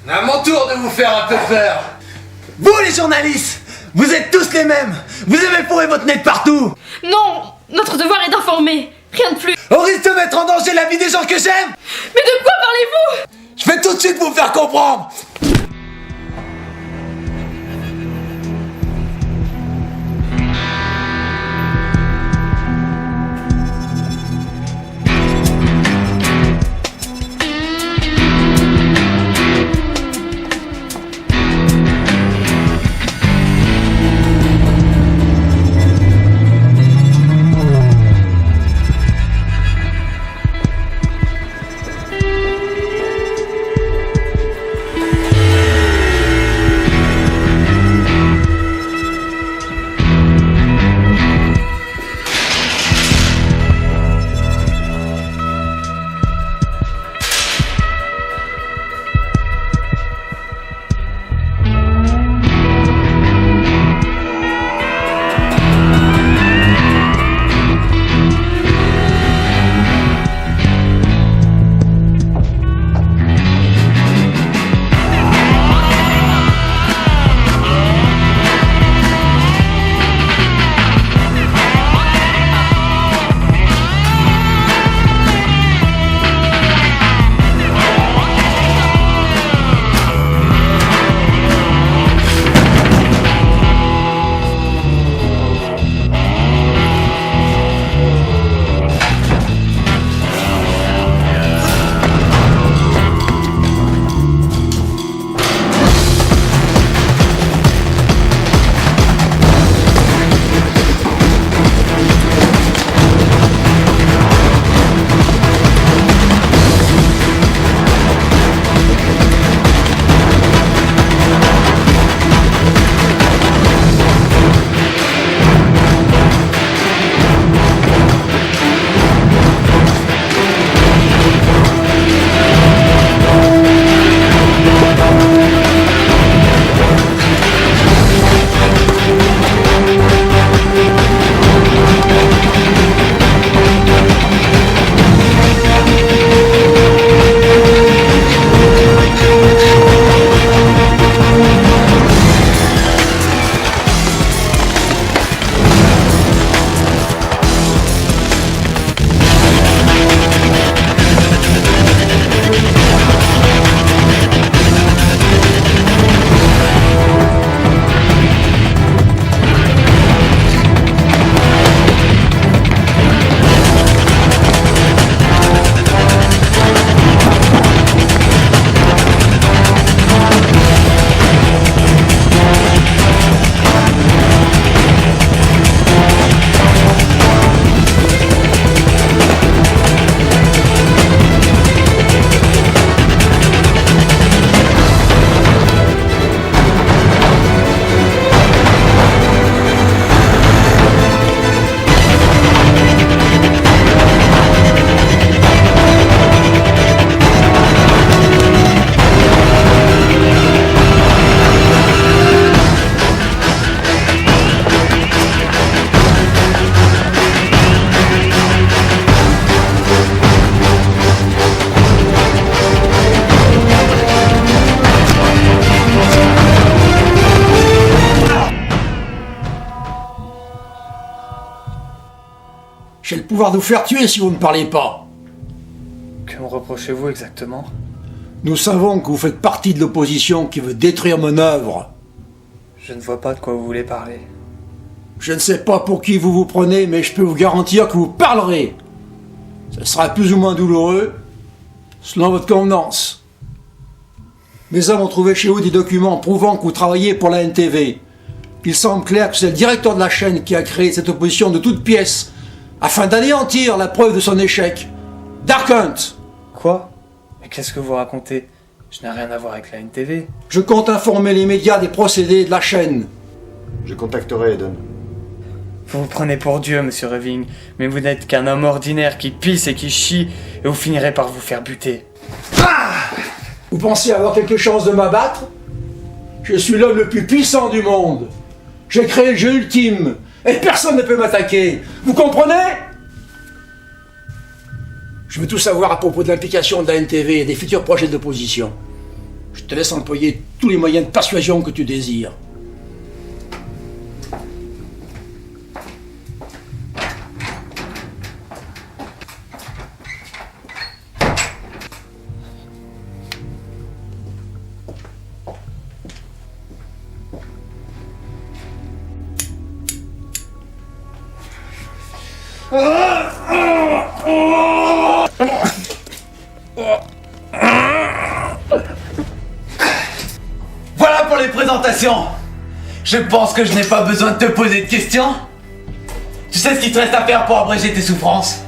À mon tour de vous faire un peu peur. Vous les journalistes, vous êtes tous les mêmes. Vous avez fourré votre nez de partout. Non, notre devoir est d'informer. Rien de plus. Au risque de mettre en danger la vie des gens que j'aime. Mais de quoi parlez-vous? Je vais tout de suite vous faire comprendre. J'ai le pouvoir de vous faire tuer si vous ne parlez pas. Que me reprochez-vous exactement? Nous savons que vous faites partie de l'opposition qui veut détruire mon œuvre. Je ne vois pas de quoi vous voulez parler. Je ne sais pas pour qui vous vous prenez, mais je peux vous garantir que vous parlerez. Ce sera plus ou moins douloureux, selon votre convenance. Mes hommes ont trouvé chez vous des documents prouvant que vous travaillez pour la NTV. Il semble clair que c'est le directeur de la chaîne qui a créé cette opposition de toutes pièces, afin d'anéantir la preuve de son échec. Dark Hunt! Quoi? Mais qu'est-ce que vous racontez? Je n'ai rien à voir avec la NTV. Je compte informer les médias des procédés de la chaîne. Je contacterai Eden. Vous vous prenez pour Dieu, monsieur Reving, mais vous n'êtes qu'un homme ordinaire qui pisse et qui chie, et vous finirez par vous faire buter. Vous pensez avoir quelque chance de m'abattre? Je suis l'homme le plus puissant du monde. J'ai créé le jeu ultime, et personne ne peut m'attaquer. Vous comprenez? Je veux tout savoir à propos de l'implication de la NTV et des futurs projets d'opposition. Je te laisse employer tous les moyens de persuasion que tu désires. Voilà pour les présentations. Je pense que je n'ai pas besoin de te poser de questions. Tu sais ce qu'il te reste à faire pour abréger tes souffrances.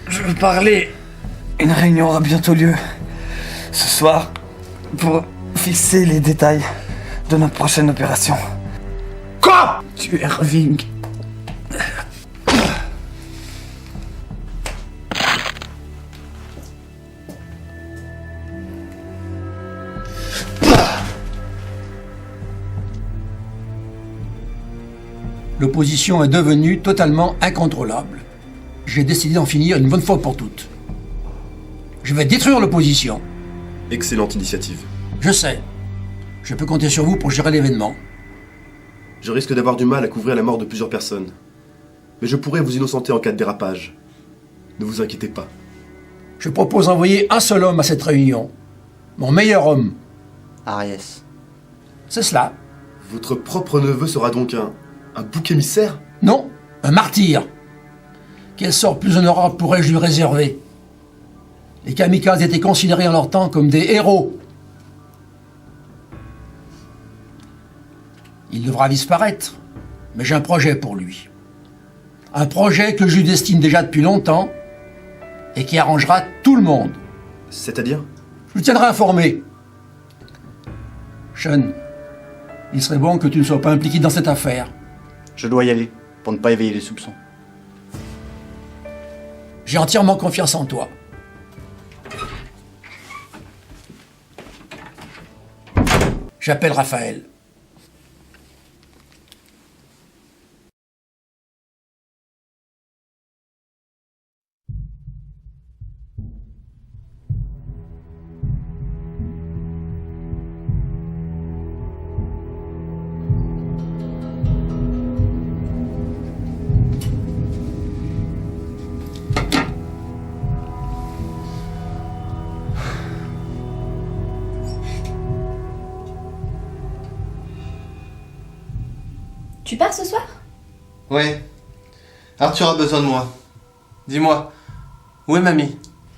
Je veux parler. Une réunion aura bientôt lieu. Ce soir, pour fixer les détails de notre prochaine opération. Quoi? Tu es Reving. L'opposition est devenue totalement incontrôlable. J'ai décidé d'en finir une bonne fois pour toutes. Je vais détruire l'opposition. Excellente initiative. Je sais. Je peux compter sur vous pour gérer l'événement. Je risque d'avoir du mal à couvrir la mort de plusieurs personnes. Mais je pourrais vous innocenter en cas de dérapage. Ne vous inquiétez pas. Je propose d'envoyer un seul homme à cette réunion. Mon meilleur homme. Ariès. C'est cela. Votre propre neveu sera donc un bouc émissaire? Non, un martyr. Quel sort plus honorable pourrais-je lui réserver? Les kamikazes étaient considérés en leur temps comme des héros. Il devra disparaître, mais j'ai un projet pour lui. Un projet que je lui destine déjà depuis longtemps et qui arrangera tout le monde. C'est-à-dire? Je vous tiendrai informé. Sean, il serait bon que tu ne sois pas impliqué dans cette affaire. Je dois y aller, pour ne pas éveiller les soupçons. J'ai entièrement confiance en toi. J'appelle Raphaël. Tu pars ce soir? Ouais. Arthur a besoin de moi. Dis-moi, où est mamie?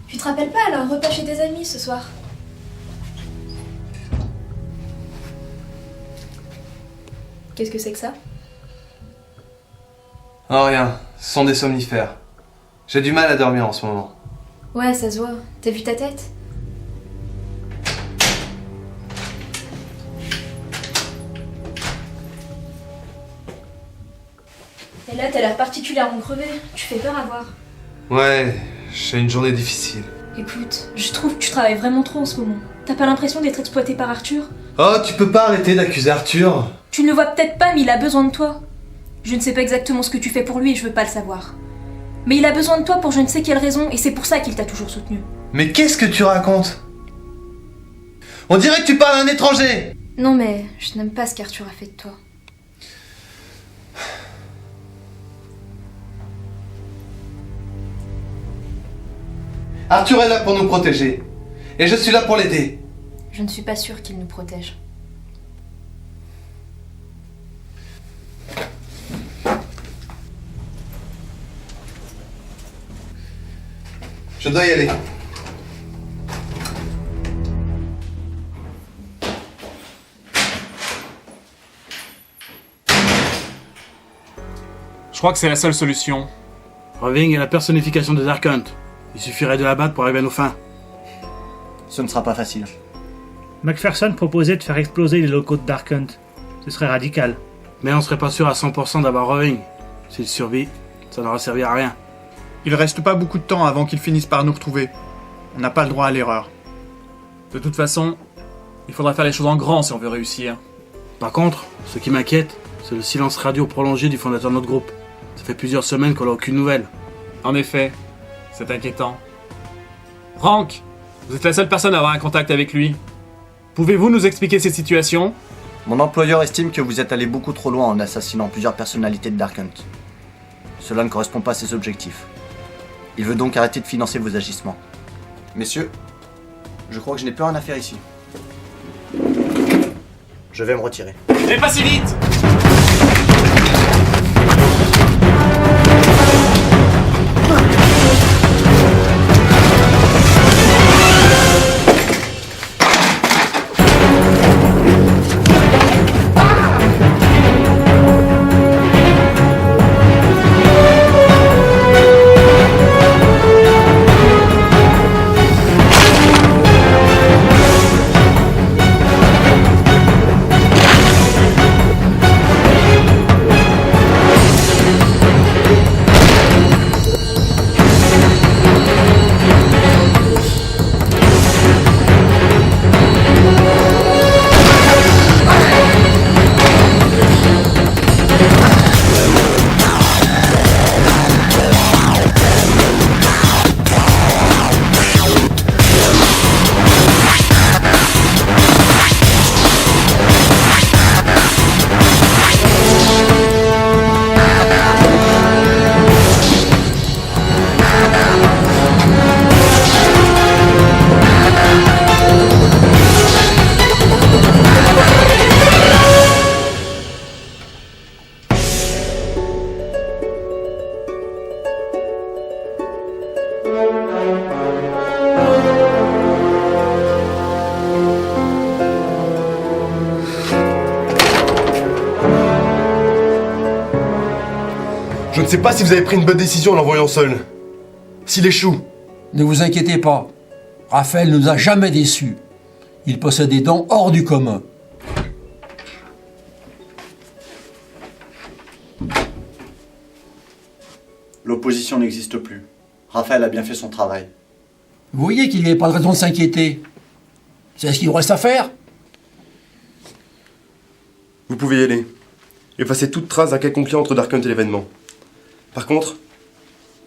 Tu te rappelles pas alors, repas chez tes amis ce soir? Qu'est-ce que c'est que ça? Oh rien, ce sont des somnifères. J'ai du mal à dormir en ce moment. Ouais, ça se voit. T'as vu ta tête? Et là, t'as l'air particulièrement crevé. Tu fais peur à voir. Ouais, j'ai une journée difficile. Écoute, je trouve que tu travailles vraiment trop en ce moment. T'as pas l'impression d'être exploité par Arthur? Oh, tu peux pas arrêter d'accuser Arthur. Tu ne le vois peut-être pas, mais il a besoin de toi. Je ne sais pas exactement ce que tu fais pour lui et je veux pas le savoir. Mais il a besoin de toi pour je ne sais quelle raison et c'est pour ça qu'il t'a toujours soutenu. Mais qu'est-ce que tu racontes? On dirait que tu parles à un étranger. Non mais je n'aime pas ce qu'Arthur a fait de toi. Arthur est là pour nous protéger. Et je suis là pour l'aider. Je ne suis pas sûre qu'il nous protège. Je dois y aller. Je crois que c'est la seule solution. Roving est la personnification de Dark Hunt. Il suffirait de la battre pour arriver à nos fins. Ce ne sera pas facile. McPherson proposait de faire exploser les locaux de Dark Hunt. Ce serait radical. Mais on serait pas sûr à 100% d'avoir Roving. S'il survit, ça n'aura servi à rien. Il reste pas beaucoup de temps avant qu'ils finissent par nous retrouver. On n'a pas le droit à l'erreur. De toute façon, il faudra faire les choses en grand si on veut réussir. Par contre, ce qui m'inquiète, c'est le silence radio prolongé du fondateur de notre groupe. Ça fait plusieurs semaines qu'on n'a aucune nouvelle. En effet, c'est inquiétant. Rank, vous êtes la seule personne à avoir un contact avec lui. Pouvez-vous nous expliquer cette situation ? Mon employeur estime que vous êtes allé beaucoup trop loin en assassinant plusieurs personnalités de Dark Hunt. Cela ne correspond pas à ses objectifs. Il veut donc arrêter de financer vos agissements. Messieurs, je crois que je n'ai plus rien à faire ici. Je vais me retirer. Mais pas si vite ! Je ne sais pas si vous avez pris une bonne décision en l'envoyant seul. S'il échoue... Ne vous inquiétez pas. Raphaël ne nous a jamais déçus. Il possède des dons hors du commun. L'opposition n'existe plus. Raphaël a bien fait son travail. Vous voyez qu'il n'y avait pas de raison de s'inquiéter. C'est ce qu'il nous reste à faire. Vous pouvez y aller. Effacez toute trace d'un quelconque lien entre Dark Hunt et l'événement. Par contre,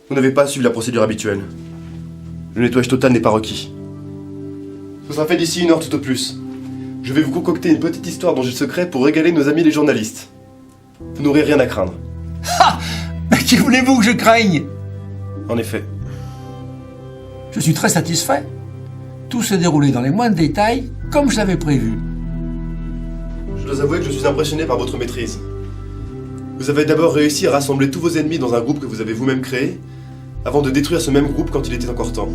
vous n'avez pas suivi la procédure habituelle. Le nettoyage total n'est pas requis. Ce sera fait d'ici 1 heure tout au plus. Je vais vous concocter une petite histoire dont j'ai le secret pour régaler nos amis les journalistes. Vous n'aurez rien à craindre. Ha! Mais qui voulez-vous que je craigne? En effet. Je suis très satisfait. Tout s'est déroulé dans les moindres détails, comme je l'avais prévu. Je dois avouer que je suis impressionné par votre maîtrise. Vous avez d'abord réussi à rassembler tous vos ennemis dans un groupe que vous avez vous-même créé, avant de détruire ce même groupe quand il était encore temps.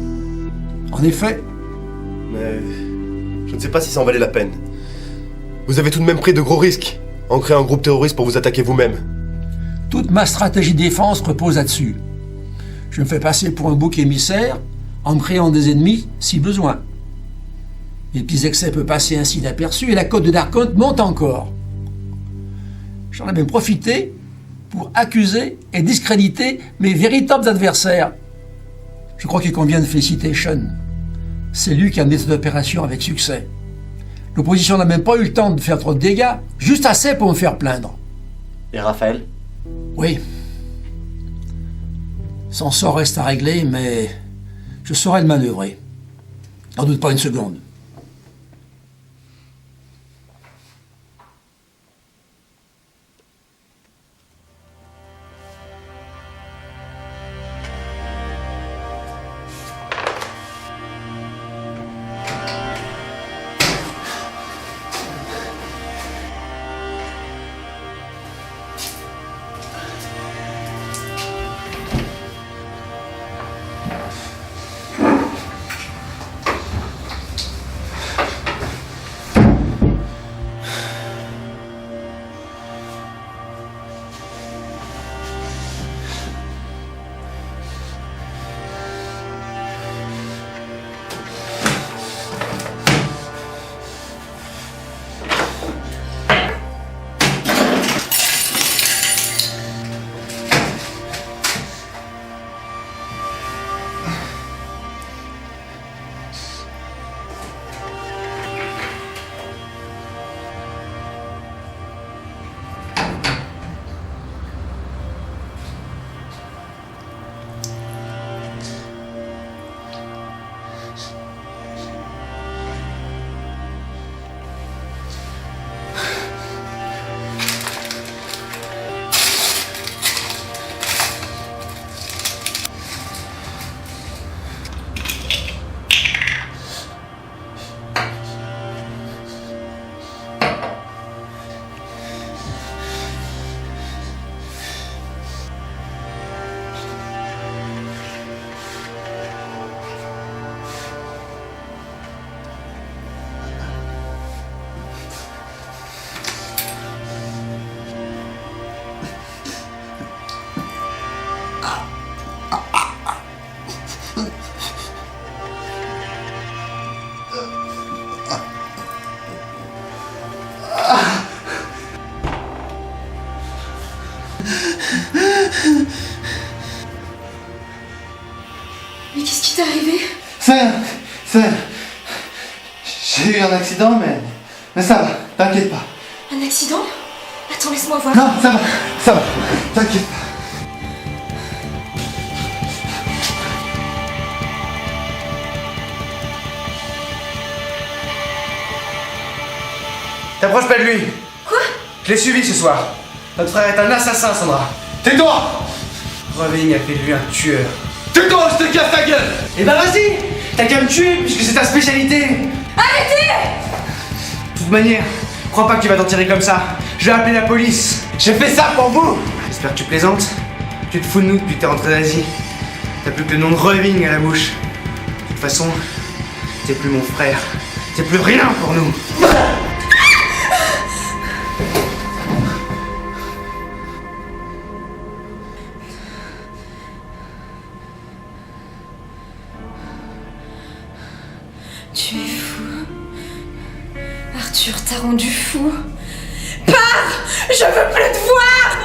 En effet. Mais je ne sais pas si ça en valait la peine. Vous avez tout de même pris de gros risques en créant un groupe terroriste pour vous attaquer vous-même. Toute ma stratégie de défense repose là-dessus. Je me fais passer pour un bouc émissaire en me créant des ennemis si besoin. Les petits excès peuvent passer ainsi inaperçus et la cote de Dark Hunt monte encore. J'en ai même profité pour accuser et discréditer mes véritables adversaires. Je crois qu'il convient de féliciter Sean. C'est lui qui a mené cette opération avec succès. L'opposition n'a même pas eu le temps de faire trop de dégâts, juste assez pour me faire plaindre. Et Raphaël? Oui. Son sort reste à régler, mais je saurai le manœuvrer. N'en doute pas une seconde. J'ai eu un accident, mais ça va, t'inquiète pas. Un accident? Attends, laisse-moi voir. Non, ça va, t'inquiète pas. T'approches pas de lui. Quoi? Je l'ai suivi ce soir. Notre frère est un assassin, Sandra. Tais-toi! Roving a fait de lui un tueur. Tais-toi, je te casse ta gueule! Eh ben vas-y! T'as qu'à me tuer, puisque c'est ta spécialité! Arrêtez! De toute manière, crois pas que tu vas t'en tirer comme ça. Je vais appeler la police. J'ai fait ça pour vous! J'espère que tu plaisantes. Tu te fous de nous depuis que t'es rentré d'Asie. T'as plus que le nom de Roving à la bouche. De toute façon, t'es plus mon frère. T'es plus rien pour nous. Tu es fou. Arthur t'a rendu fou. Pars! Je veux plus te voir!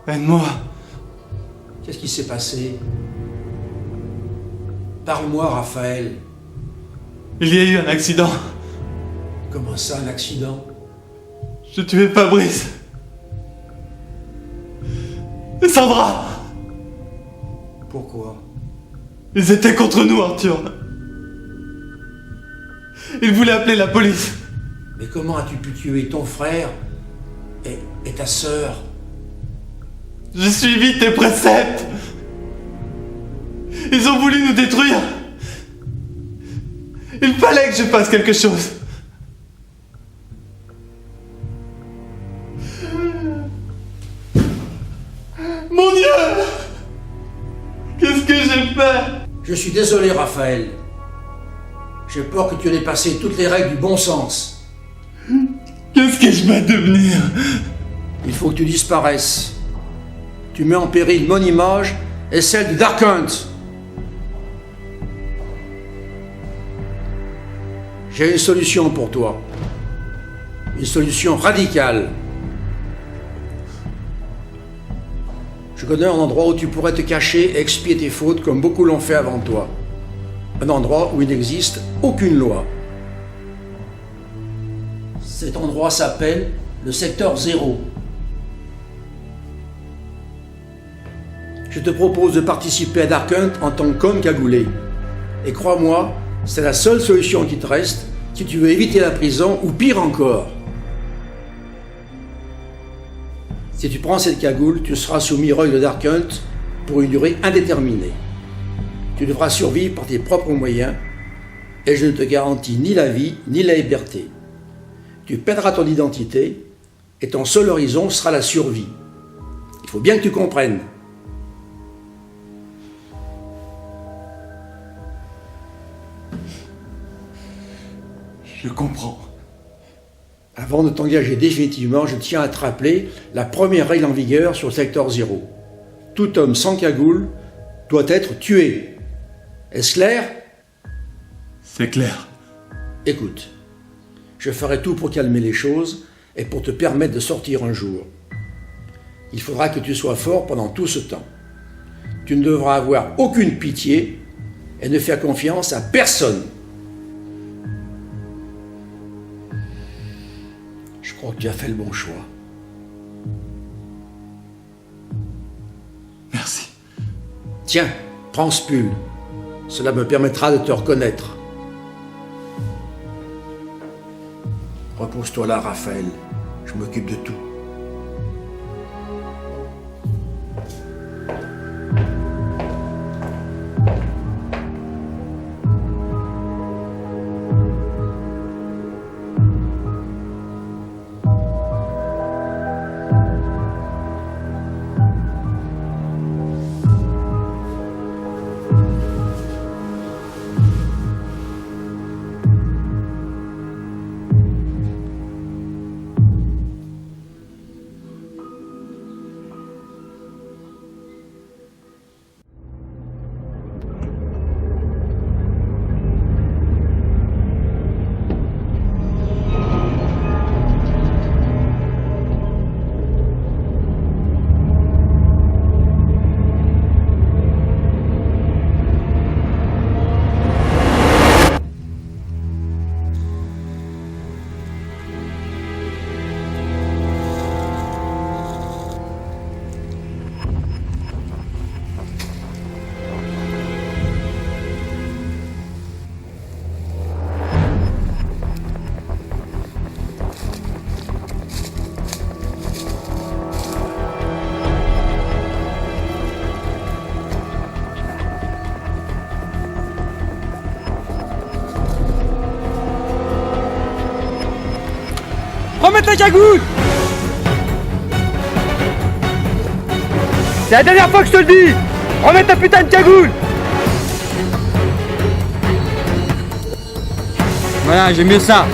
Aide-moi. Qu'est-ce qui s'est passé? Parle-moi, Raphaël. Il y a eu un accident. Comment ça, un accident? Je tuais Fabrice. Et Sandra. Pourquoi? Ils étaient contre nous, Arthur. Ils voulaient appeler la police. Mais comment as-tu pu tuer ton frère et ta sœur? J'ai suivi tes préceptes. Ils ont voulu nous détruire. Il fallait que je fasse quelque chose. Mon Dieu! Qu'est-ce que j'ai fait? Je suis désolé, Raphaël. J'ai peur que tu aies dépassé toutes les règles du bon sens. Qu'est-ce que je vais devenir? Il faut que tu disparaisses. Tu mets en péril mon image et celle de Dark Hunt. J'ai une solution pour toi. Une solution radicale. Je connais un endroit où tu pourrais te cacher et expier tes fautes comme beaucoup l'ont fait avant toi. Un endroit où il n'existe aucune loi. Cet endroit s'appelle le secteur 0. Je te propose de participer à Dark Hunt en tant qu'homme cagoulé. Et crois-moi, c'est la seule solution qui te reste si tu veux éviter la prison ou pire encore. Si tu prends cette cagoule, tu seras soumis au de Dark Hunt pour une durée indéterminée. Tu devras survivre par tes propres moyens et je ne te garantis ni la vie ni la liberté. Tu perdras ton identité et ton seul horizon sera la survie. Il faut bien que tu comprennes. Je comprends. Avant de t'engager définitivement, je tiens à te rappeler la première règle en vigueur sur le secteur 0. Tout homme sans cagoule doit être tué. Est-ce clair? C'est clair. Écoute, je ferai tout pour calmer les choses et pour te permettre de sortir un jour. Il faudra que tu sois fort pendant tout ce temps. Tu ne devras avoir aucune pitié et ne faire confiance à personne. Je crois que tu as fait le bon choix. Merci. Tiens, prends ce pull. Cela me permettra de te reconnaître. Repose-toi là, Raphaël. Je m'occupe de tout. Remets ta cagoule! C'est la dernière fois que je te le dis! Remets ta putain de cagoule! Voilà, j'aime mieux ça!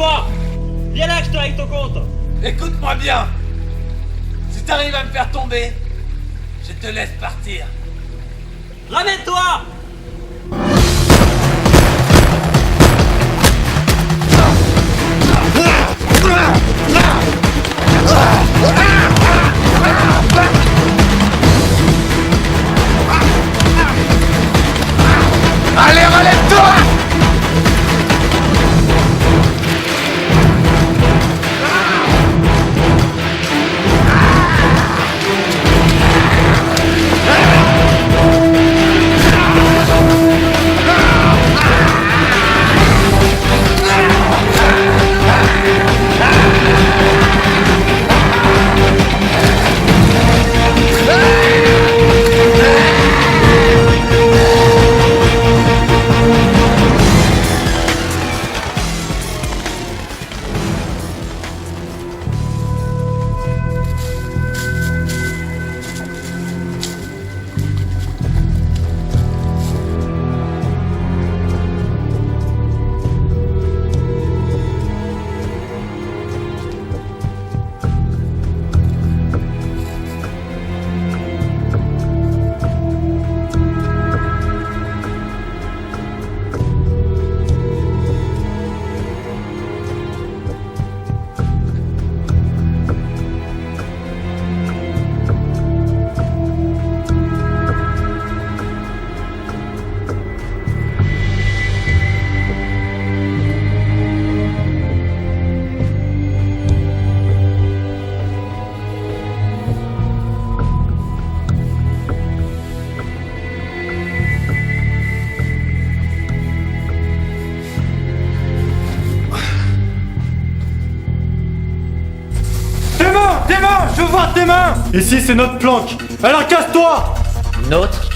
toi! Viens là, je te règle ton compte! Écoute-moi bien! Si t'arrives à me faire tomber, je te laisse partir. Ramène-toi! Allez, relève-toi! Je veux voir tes mains! Ici, c'est notre planque! Alors casse-toi! Nôtre?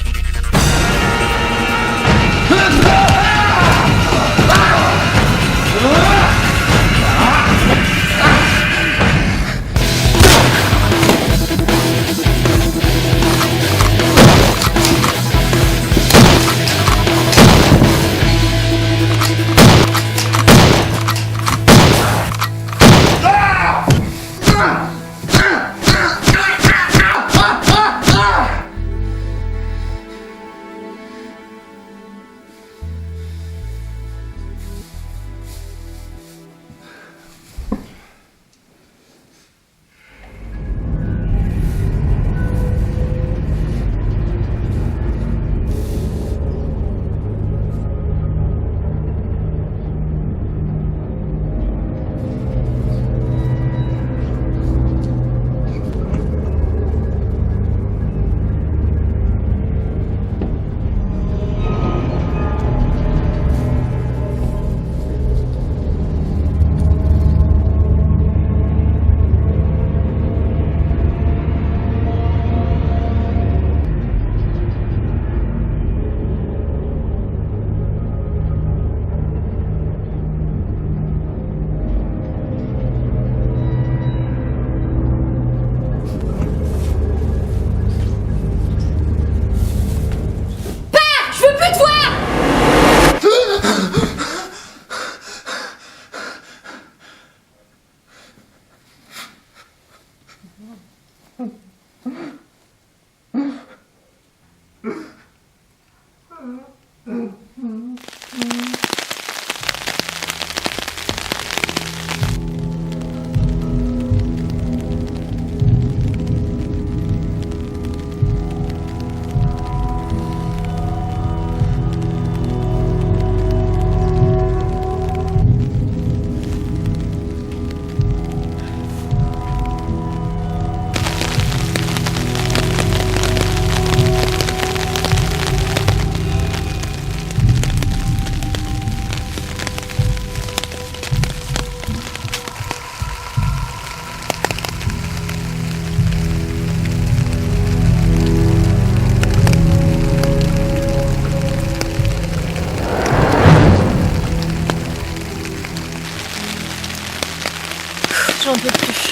J'en peux plus.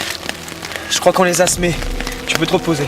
Je crois qu'on les a semés. Tu peux te reposer.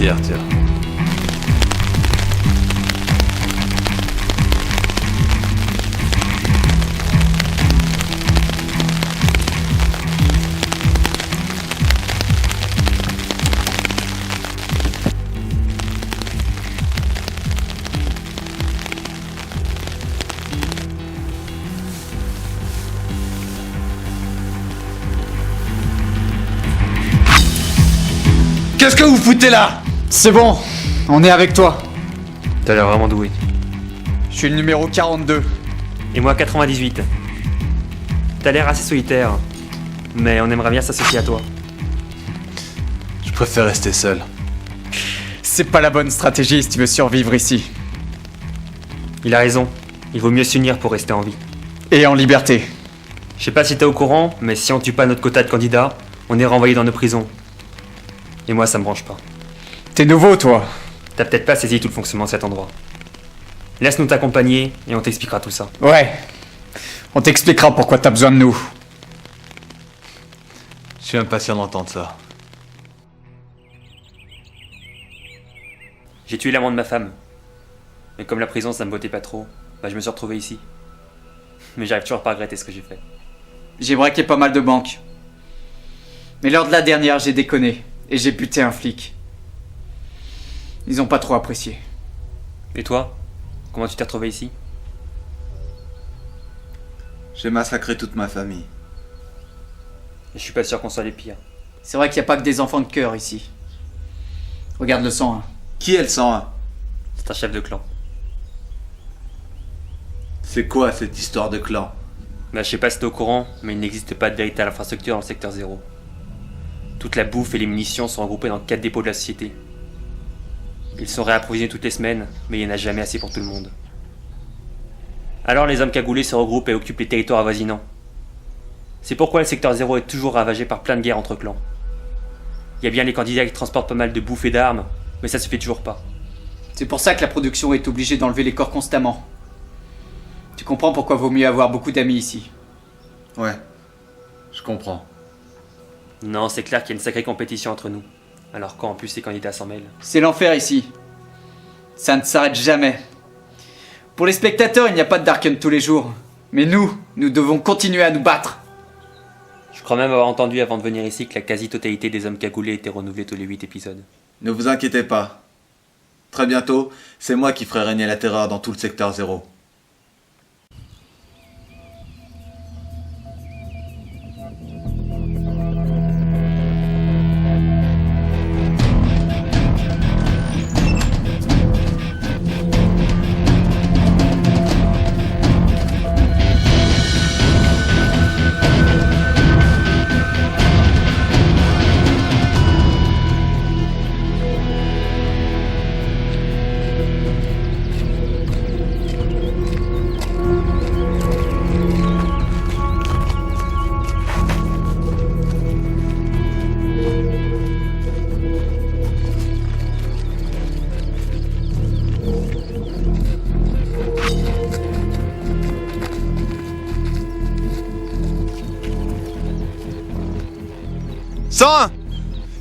Merci Arthur. Qu'est-ce que vous foutez là? C'est bon, on est avec toi. T'as l'air vraiment doué. Je suis le numéro 42. Et moi 98. T'as l'air assez solitaire, mais on aimerait bien s'associer à toi. Je préfère rester seul. C'est pas la bonne stratégie si tu veux survivre ici. Il a raison, il vaut mieux s'unir pour rester en vie. Et en liberté. Je sais pas si t'es au courant, mais si on tue pas notre quota de candidats, on est renvoyé dans nos prisons. Et moi, ça me branche pas. T'es nouveau, toi. T'as peut-être pas saisi tout le fonctionnement de cet endroit. Laisse-nous t'accompagner et on t'expliquera tout ça. Ouais. On t'expliquera pourquoi t'as besoin de nous. Je suis impatient d'entendre ça. J'ai tué l'amant de ma femme. Mais comme la prison, ça me bottait pas trop, bah je me suis retrouvé ici. Mais j'arrive toujours pas à regretter ce que j'ai fait. J'ai braqué pas mal de banques. Mais lors de la dernière, j'ai déconné. Et j'ai buté un flic. Ils ont pas trop apprécié. Et toi? Comment tu t'es retrouvé ici? J'ai massacré toute ma famille. Et je suis pas sûr qu'on soit les pires. C'est vrai qu'il n'y a pas que des enfants de cœur ici. Regarde le 101. Qui est le 101? C'est un chef de clan. C'est quoi cette histoire de clan? Bah je sais pas si t'es au courant, mais il n'existe pas de véritable infrastructure dans le secteur 0. Toute la bouffe et les munitions sont regroupées dans 4 dépôts de la société. Ils sont réapprovisionnés toutes les semaines, mais il n'y en a jamais assez pour tout le monde. Alors les hommes cagoulés se regroupent et occupent les territoires avoisinants. C'est pourquoi le secteur 0 est toujours ravagé par plein de guerres entre clans. Il y a bien les candidats qui transportent pas mal de bouffe et d'armes, mais ça se fait toujours pas. C'est pour ça que la production est obligée d'enlever les corps constamment. Tu comprends pourquoi vaut mieux avoir beaucoup d'amis ici. Ouais, je comprends. Non, c'est clair qu'il y a une sacrée compétition entre nous. Alors quand en plus les candidats s'en mêlent. C'est l'enfer ici. Ça ne s'arrête jamais. Pour les spectateurs, il n'y a pas de Dark Hunt tous les jours. Mais nous devons continuer à nous battre. Je crois même avoir entendu avant de venir ici que la quasi-totalité des hommes cagoulés était renouvelée tous les 8 épisodes. Ne vous inquiétez pas. Très bientôt, c'est moi qui ferai régner la terreur dans tout le secteur 0.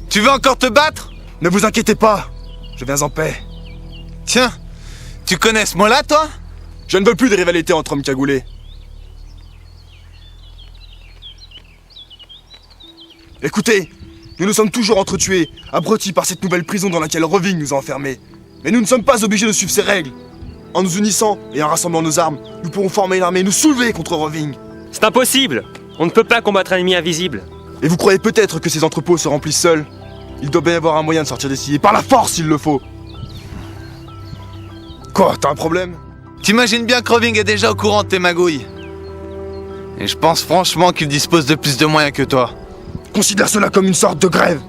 Tu veux encore te battre? Ne vous inquiétez pas, je viens en paix. Tiens, tu connais ce mot-là, toi? Je ne veux plus de rivalité entre hommes cagoulés. Écoutez, nous nous sommes toujours entretués, abrutis par cette nouvelle prison dans laquelle Roving nous a enfermés. Mais nous ne sommes pas obligés de suivre ces règles. En nous unissant et en rassemblant nos armes, nous pourrons former une armée et nous soulever contre Roving. C'est impossible! On ne peut pas combattre un ennemi invisible. Et vous croyez peut-être que ces entrepôts se remplissent seuls? Il doit bien y avoir un moyen de sortir d'ici, et par la force s'il le faut. Quoi, t'as un problème? T'imagines bien que Roving est déjà au courant de tes magouilles. Et je pense franchement qu'il dispose de plus de moyens que toi. Considère cela comme une sorte de grève.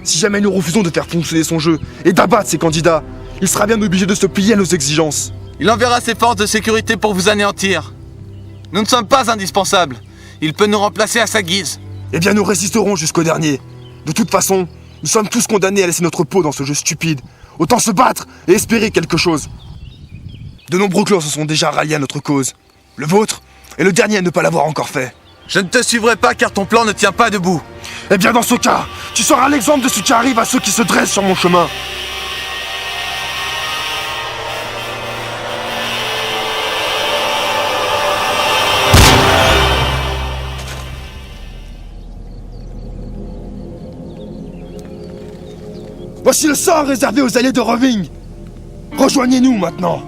Si jamais nous refusons de faire fonctionner son jeu et d'abattre ses candidats, il sera bien obligé de se plier à nos exigences. Il enverra ses forces de sécurité pour vous anéantir. Nous ne sommes pas indispensables. Il peut nous remplacer à sa guise. Eh bien, nous résisterons jusqu'au dernier. De toute façon, nous sommes tous condamnés à laisser notre peau dans ce jeu stupide. Autant se battre et espérer quelque chose. De nombreux clans se sont déjà ralliés à notre cause. Le vôtre est le dernier à ne pas l'avoir encore fait. Je ne te suivrai pas car ton plan ne tient pas debout. Eh bien, dans ce cas, tu seras l'exemple de ce qui arrive à ceux qui se dressent sur mon chemin. Voici le sort réservé aux alliés de Roving. Rejoignez-nous maintenant.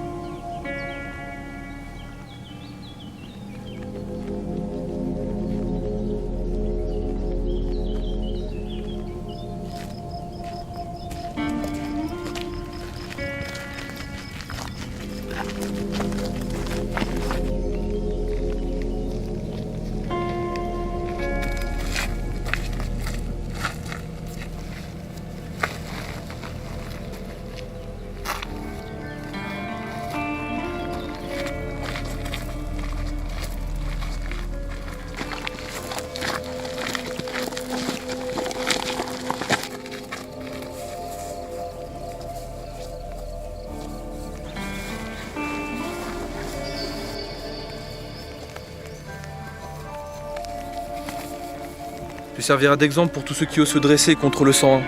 Tu serviras d'exemple pour tous ceux qui osent se dresser contre le 101.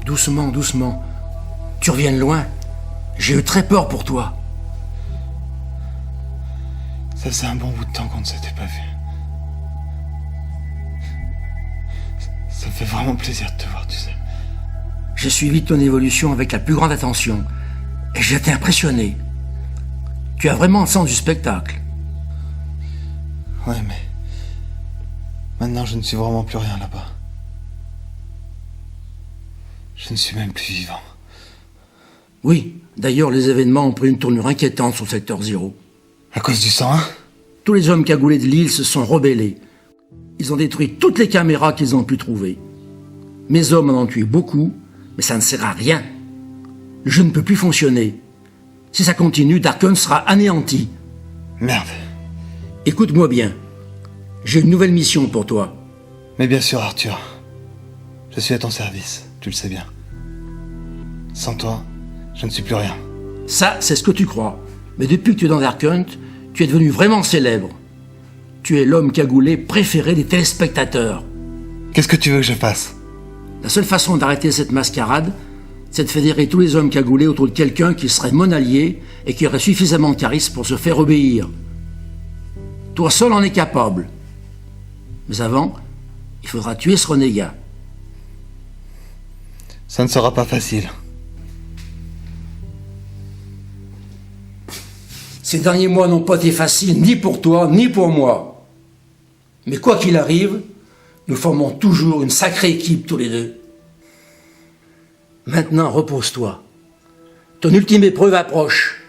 Doucement, doucement. Tu reviens de loin. J'ai eu très peur pour toi. Ça faisait un bon bout de temps qu'on ne s'était pas vu. Ça me fait vraiment plaisir de te voir, tu sais. J'ai suivi ton évolution avec la plus grande attention. Et j'ai été impressionné. Tu as vraiment le sens du spectacle. Ouais, mais... maintenant, je ne suis vraiment plus rien là-bas. Je ne suis même plus vivant. Oui, d'ailleurs, les événements ont pris une tournure inquiétante sur le secteur 0. À cause du 101 ? Tous les hommes cagoulés de l'île se sont rebellés. Ils ont détruit toutes les caméras qu'ils ont pu trouver. Mes hommes en ont tué beaucoup, mais ça ne sert à rien. Le jeu ne peut plus fonctionner. Si ça continue, Darkon sera anéanti. Merde. Écoute-moi bien. J'ai une nouvelle mission pour toi. Mais bien sûr, Arthur. Je suis à ton service, tu le sais bien. Sans toi, je ne suis plus rien. Ça, c'est ce que tu crois. Mais depuis que tu es dans Darkhunt, tu es devenu vraiment célèbre. Tu es l'homme cagoulé préféré des téléspectateurs. Qu'est-ce que tu veux que je fasse ? La seule façon d'arrêter cette mascarade, c'est de fédérer tous les hommes cagoulés autour de quelqu'un qui serait mon allié et qui aurait suffisamment de charisme pour se faire obéir. Toi seul en es capable. Mais avant, il faudra tuer ce renégat. Ça ne sera pas facile. Ces derniers mois n'ont pas été faciles ni pour toi, ni pour moi. Mais quoi qu'il arrive, nous formons toujours une sacrée équipe tous les deux. Maintenant, repose-toi. Ton ultime épreuve approche.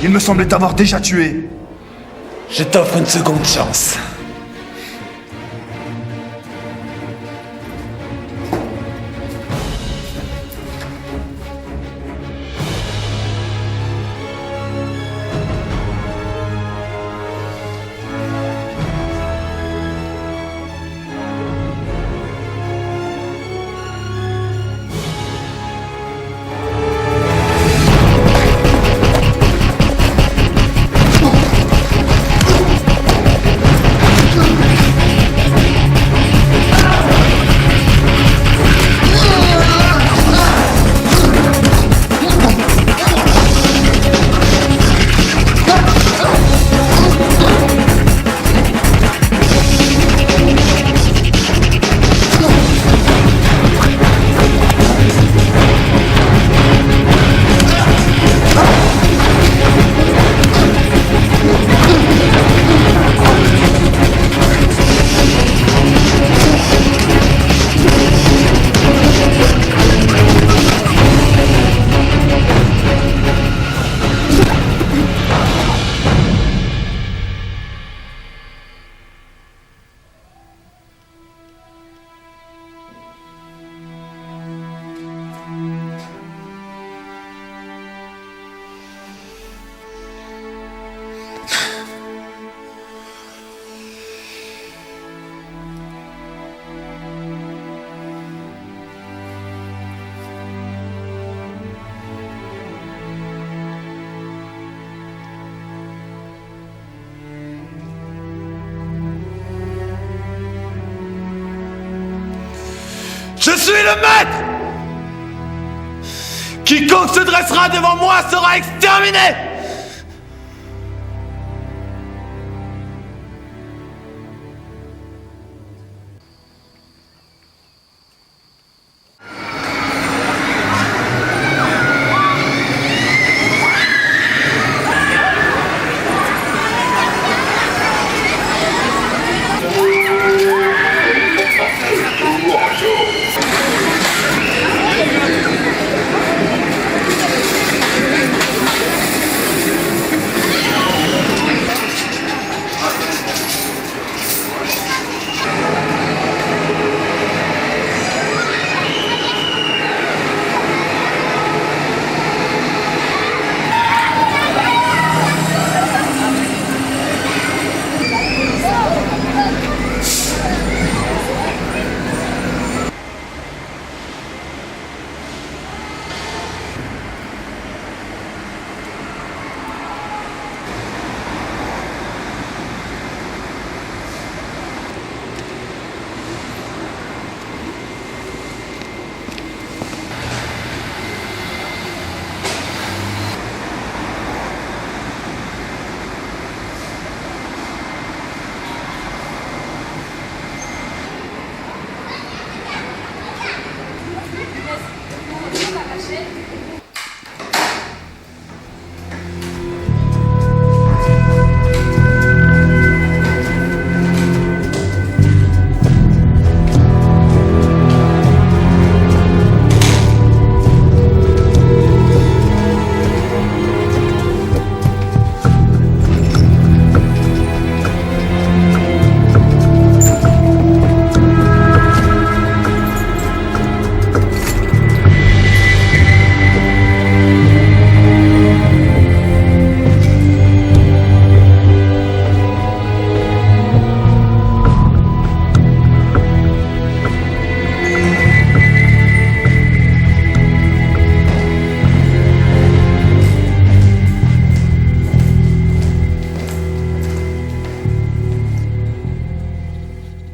Il me semblait t'avoir déjà tué. Je t'offre une seconde chance. Je suis le maître! Quiconque se dressera devant moi sera exterminé!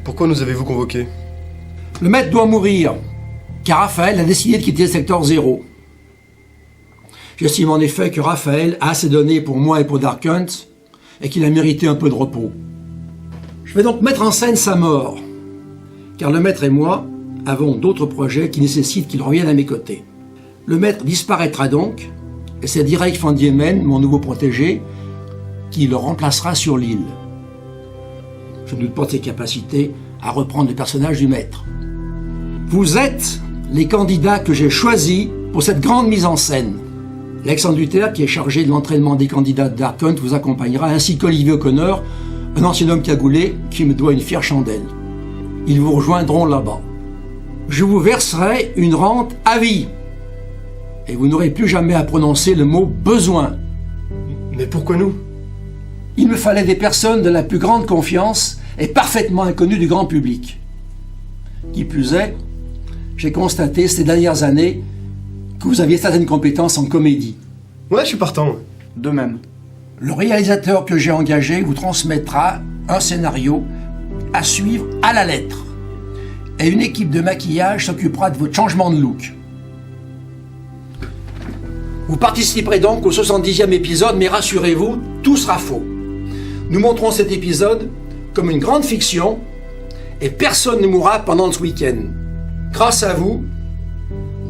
Pourquoi nous avez-vous convoqués? Le maître doit mourir, car Raphaël a décidé de quitter le secteur 0. J'estime en effet que Raphaël a assez donné pour moi et pour Dark Hunt, et qu'il a mérité un peu de repos. Je vais donc mettre en scène sa mort, car le maître et moi avons d'autres projets qui nécessitent qu'il revienne à mes côtés. Le maître disparaîtra donc, et c'est Dirk van Diemen, mon nouveau protégé, qui le remplacera sur l'île. Je ne doute pas de ses capacités à reprendre le personnage du maître. Vous êtes les candidats que j'ai choisis pour cette grande mise en scène. Alexandre Luther, qui est chargé de l'entraînement des candidats d'Arkhunt, vous accompagnera, ainsi qu'Olivier O'Connor, un ancien homme cagoulé qui me doit une fière chandelle. Ils vous rejoindront là-bas. Je vous verserai une rente à vie. Et vous n'aurez plus jamais à prononcer le mot « besoin ». Mais pourquoi nous? Il me fallait des personnes de la plus grande confiance et parfaitement inconnues du grand public. Qui plus est, j'ai constaté ces dernières années que vous aviez certaines compétences en comédie. Ouais, je suis partant. De même. Le réalisateur que j'ai engagé vous transmettra un scénario à suivre à la lettre. Et une équipe de maquillage s'occupera de votre changement de look. Vous participerez donc au 70e épisode, mais rassurez-vous, tout sera faux. Nous montrons cet épisode comme une grande fiction et personne ne mourra pendant ce week-end. Grâce à vous,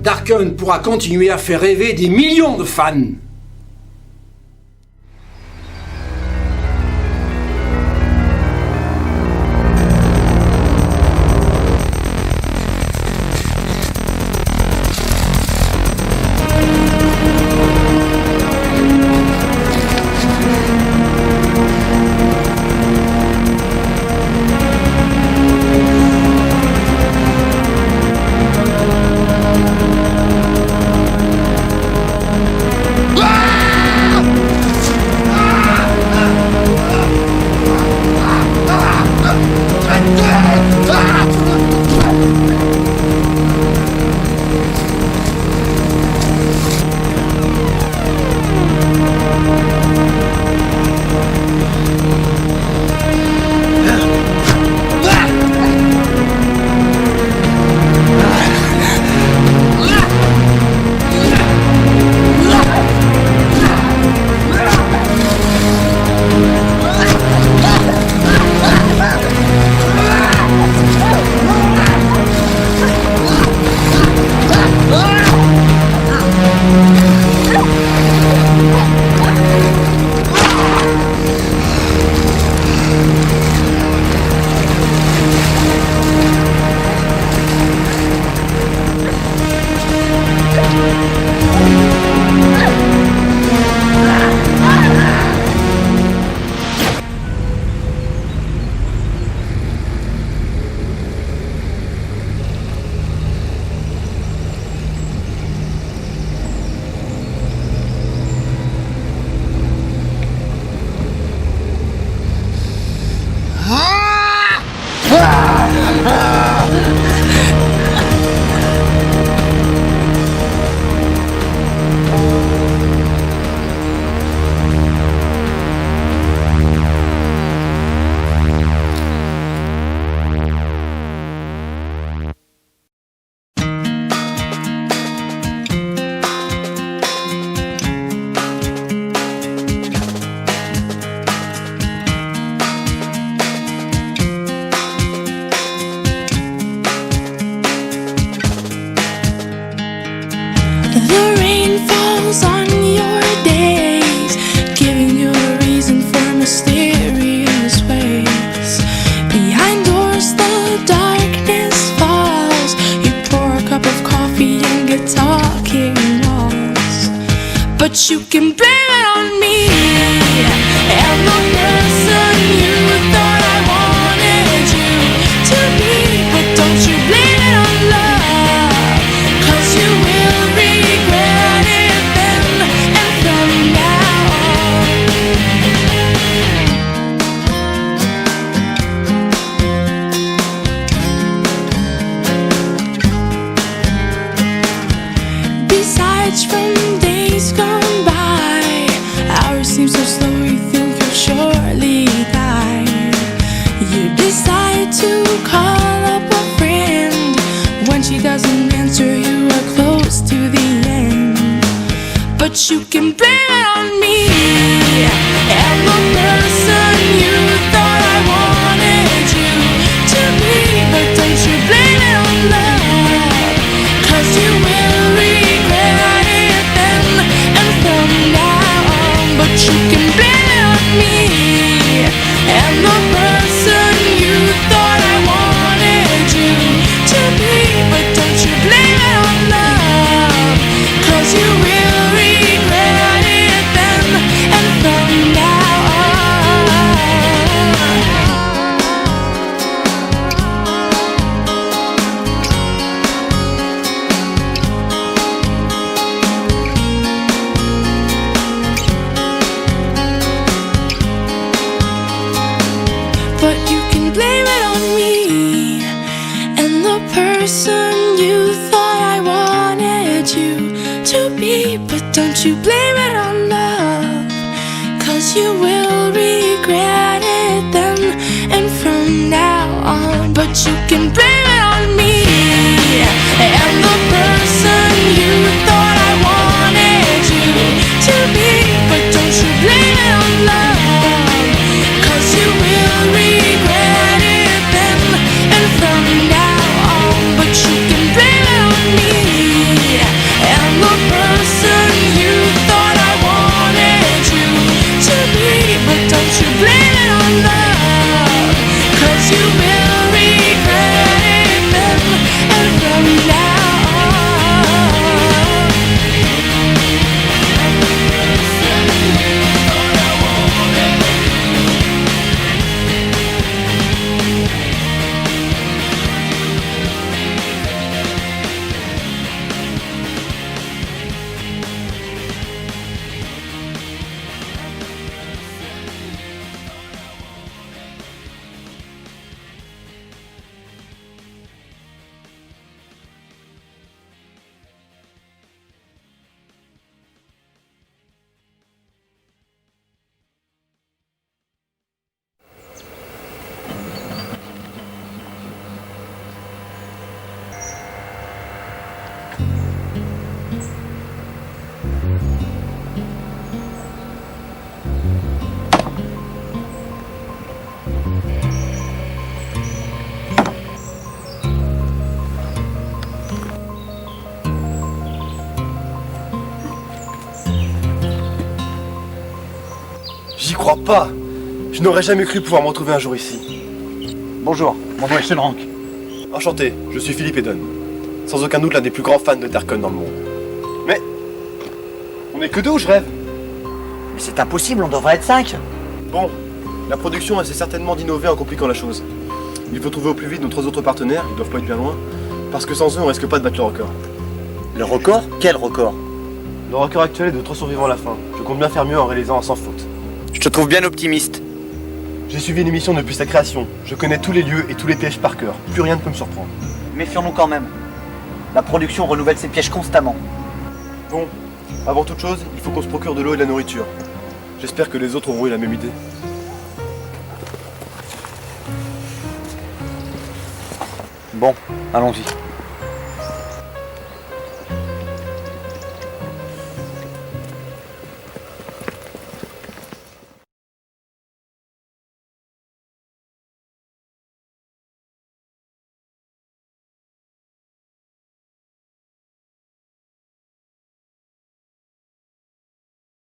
Darkhunt pourra continuer à faire rêver des millions de fans. but you can blame it on me and the person you thought I wanted you to be. But don't you blame it on love, 'cause you will regret it then and from now on. Besides, from days gone by, hours seem so slow, you think you'll surely die. You decide to call up a friend. When she doesn't answer, you are close to the end. But you can blame it on me and the person you thought I wanted you to be. But don't you blame it on love, 'cause you will regret it then and from now on. But you can blame it on me and the person you thought I wanted you to be. But don't you blame it on love, 'cause you will regret you blame it on love, 'cause you will regret it then and from now on. But you can blame it on me and the person you thought I wanted you to be. But don't you blame it on love, 'cause you will regret it then and from now on. But you can blame it on me and the person you thought I wanted you to be. But don't you blame it on love, 'cause you will regret it then and from now on. J'y crois pas. Je n'aurais jamais cru pouvoir me retrouver un jour ici. Bonjour, mon nom est Shenrank. Enchanté, je suis Philippe Eden. Sans aucun doute l'un des plus grands fans de Darkon dans le monde. Mais... on n'est que deux ou je rêve? Mais c'est impossible, on devrait être 5. Bon, la production essaie certainement d'innover en compliquant la chose. Il faut trouver au plus vite nos 3 autres partenaires, ils doivent pas être bien loin, parce que sans eux on risque pas de battre le record. Le record? Quel record? Le record actuel est de 3 survivants à la fin. Je compte bien faire mieux en réalisant un sans faute. Je te trouve bien optimiste. J'ai suivi l'émission depuis sa création. Je connais tous les lieux et tous les pièges par cœur. Plus rien ne peut me surprendre. Méfions-nous quand même. La production renouvelle ses pièges constamment. Bon, avant toute chose, il faut qu'on se procure de l'eau et de la nourriture. J'espère que les autres auront eu la même idée. Bon, allons-y.